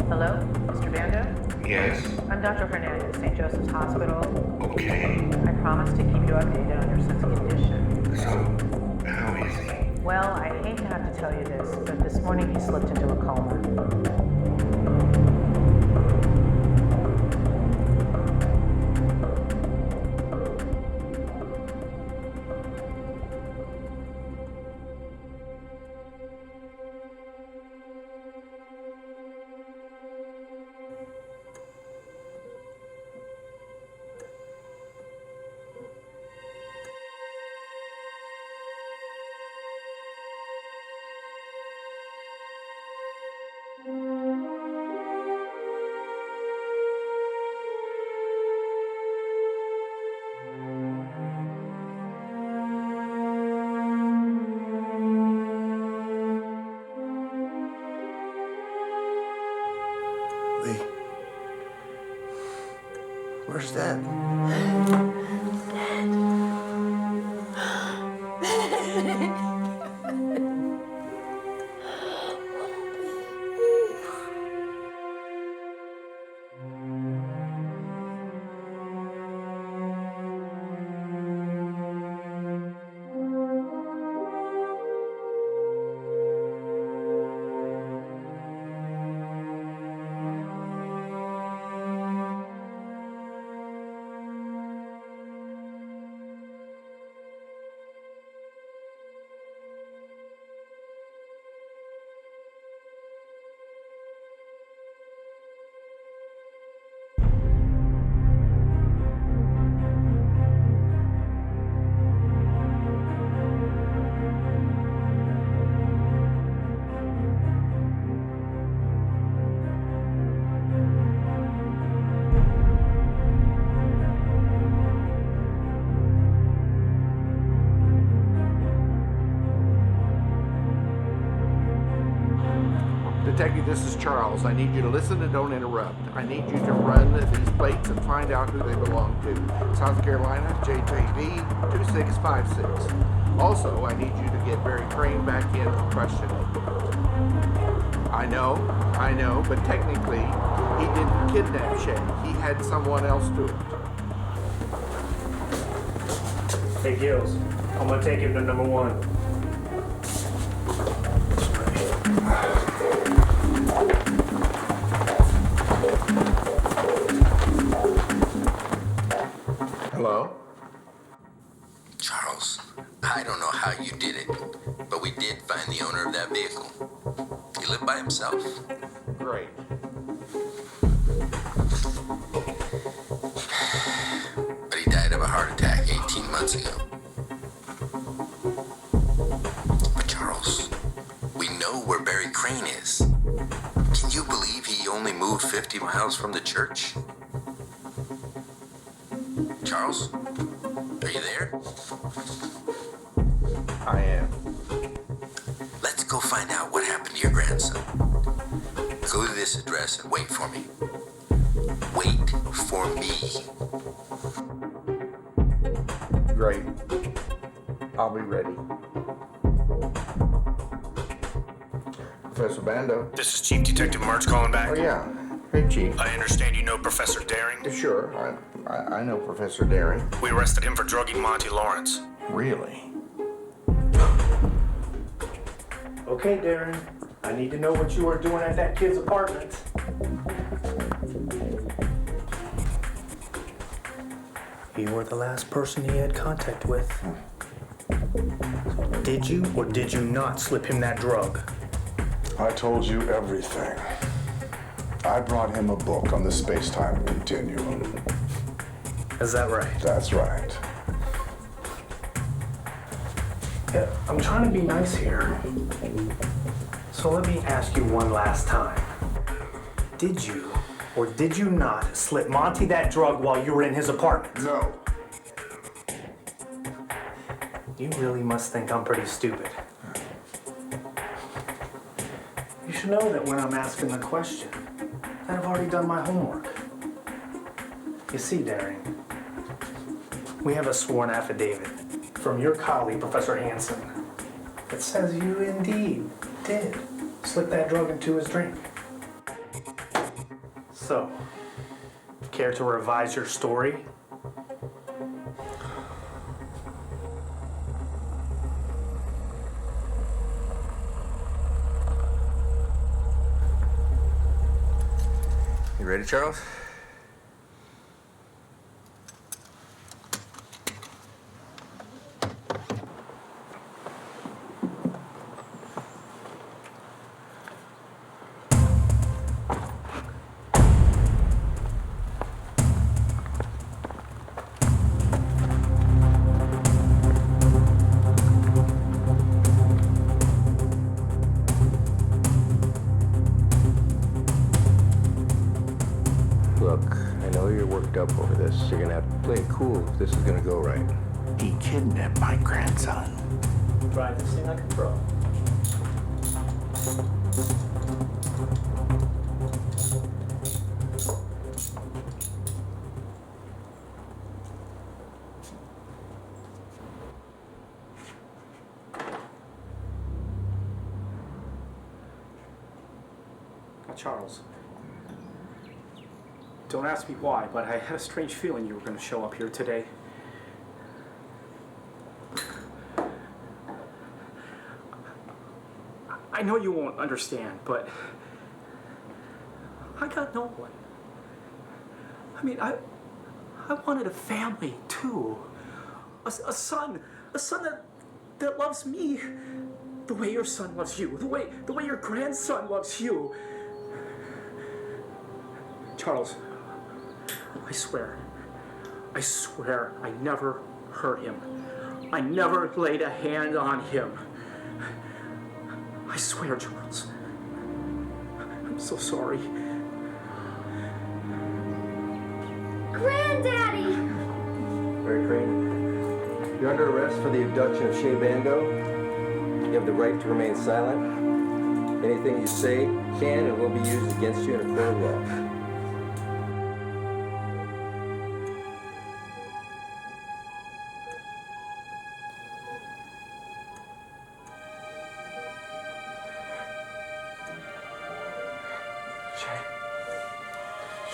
Hello, Mr. Bando? Yes. I'm Dr. Hernandez, St. Joseph's Hospital. Okay. I promised to keep you updated on your son's condition. So, how is he? Well, I hate to have to tell you this, but this morning he slipped into a coma. Lee. Where's Dad? Detective, this is Charles. I need you to listen and don't interrupt. I need you to run these plates and find out who they belong to. South Carolina, JJB 2656. Also, I need you to get Barry Crane back in for questioning. I know, but technically, he didn't kidnap Shay. He had someone else do it. Hey, Gills, I'm gonna take him to number 1. Hello? Charles, I don't know how you did it, but we did find the owner of that vehicle. He lived by himself. Great. But he died of a heart attack 18 months ago. But Charles, we know where Barry Crane is. Can you believe he only moved 50 miles from the church? Charles, are you there? I am. Let's go find out what happened to your grandson. Go to this address and wait for me. Wait for me. Great. I'll be ready. Professor Bando. This is Chief Detective March calling back. Oh, yeah. Hey, Chief. I understand you know Professor Daring? Sure, I know Professor Daring. We arrested him for drugging Monty Lawrence. Really? Okay, Darren. I need to know what you were doing at that kid's apartment. You were the last person he had contact with. Did you or did you not slip him that drug? I told you everything. I brought him a book on the space-time continuum. Is that right? That's right. Yeah, I'm trying to be nice here. So let me ask you one last time. Did you or did you not slip Monty that drug while you were in his apartment? No. You really must think I'm pretty stupid. You should know that when I'm asking the question, I've already done my homework. You see, Daring, we have a sworn affidavit from your colleague, Professor Hansen, that says you indeed did slip that drug into his drink. So, care to revise your story? You ready, Charles? Look, I know you're worked up over this. You're gonna have to play it cool if this is gonna go right. He kidnapped my grandson. Try this thing I can throw. Charles, don't ask me why, but I had a strange feeling you were going to show up here today. I know you won't understand, but I got no one. I mean, I wanted a family too. A son that loves me the way your son loves you, the way your grandson loves you. Charles, I swear I never hurt him. I never laid a hand on him. I swear, Charles. I'm so sorry. Granddaddy! Mary Crane, you're under arrest for the abduction of Shea Bando. You have the right to remain silent. Anything you say can and will be used against you in a court of law.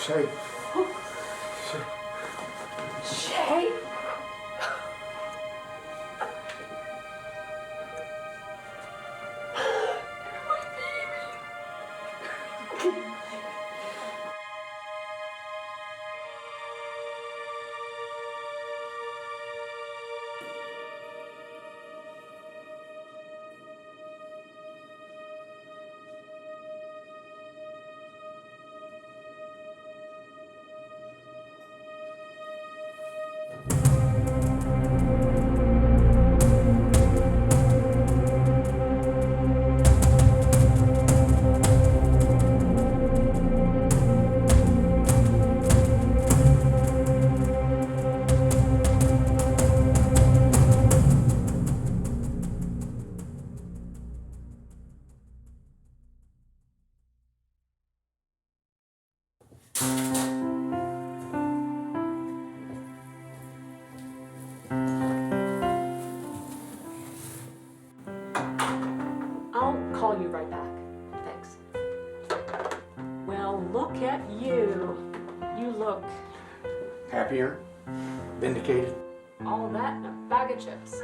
Shay. Shay? I'll call you right back. Thanks. Well, look at you. You look Happier? Vindicated? all that in a bag of chips.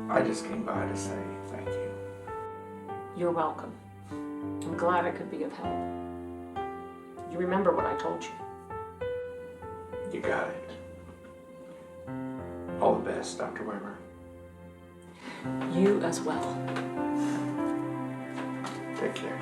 I just came by to say thank you. You're welcome. I'm glad I could be of help. You remember what I told you. You got it. All the best, Dr. Weber. You as well. Take care.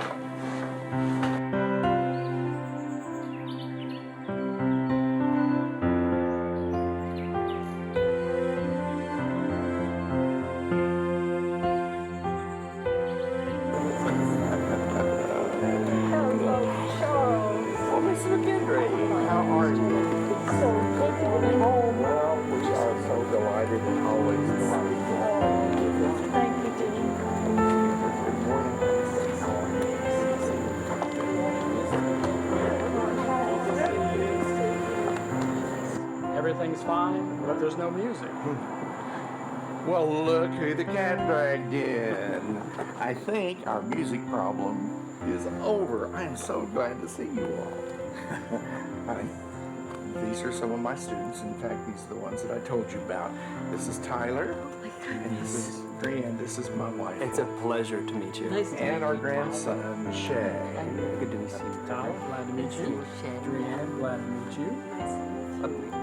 Everything's fine, but there's no music. Well, look who the cat dragged in. I think our music problem is over. I'm so glad to see you all. Honey, these are some of my students. In fact, these are the ones that I told you about. This is Tyler. Oh my And this is Brienne. This is my wife. It's a pleasure to meet you. Nice to And meet our you. grandson, Shay. Good to meet you. Tyler, glad to meet you. Brienne, glad to meet you.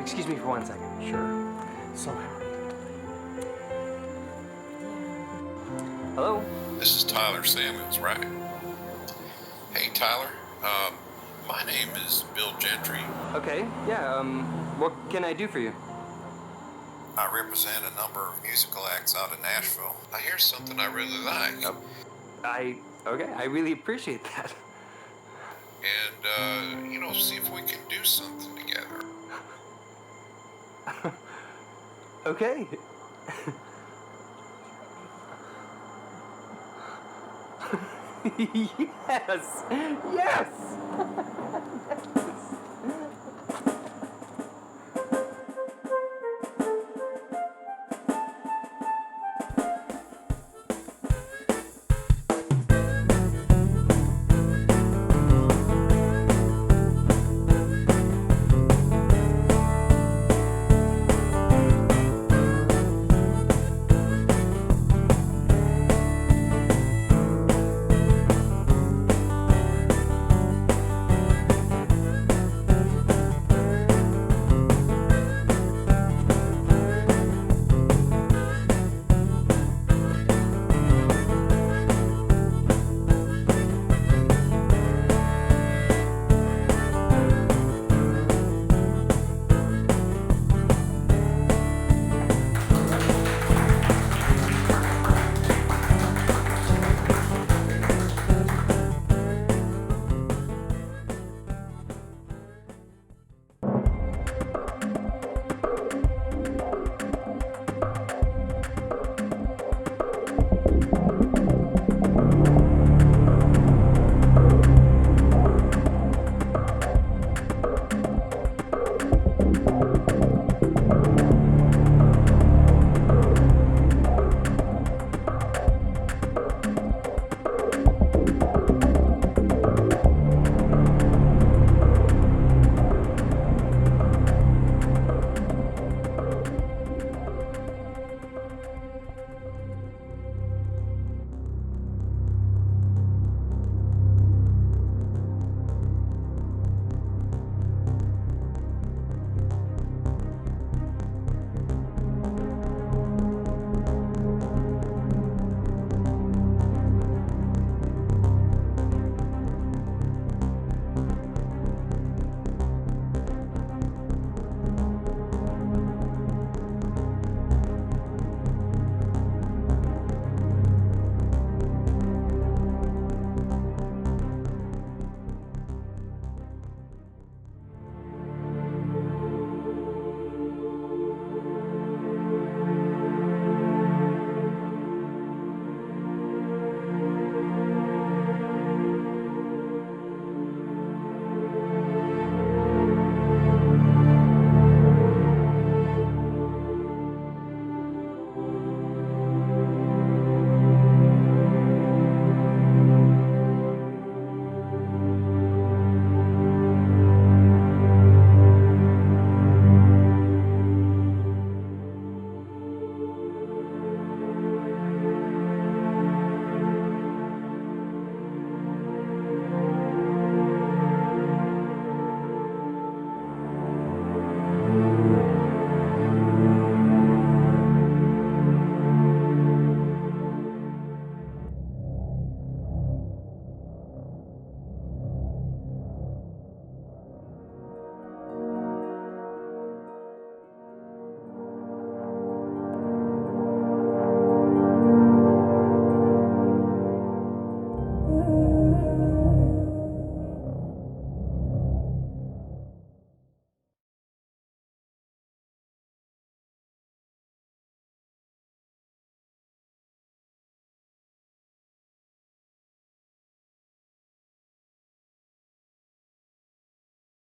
Excuse me for 1 second. Sure. So happy. Hello? This is Tyler Samuels, right? Hey, Tyler. My name is Bill Gentry. Okay, yeah, what can I do for you? I represent a number of musical acts out in Nashville. Now, here's something I really like. Okay, I really appreciate that. and, see if we can do something together. Okay. Yes! Yes!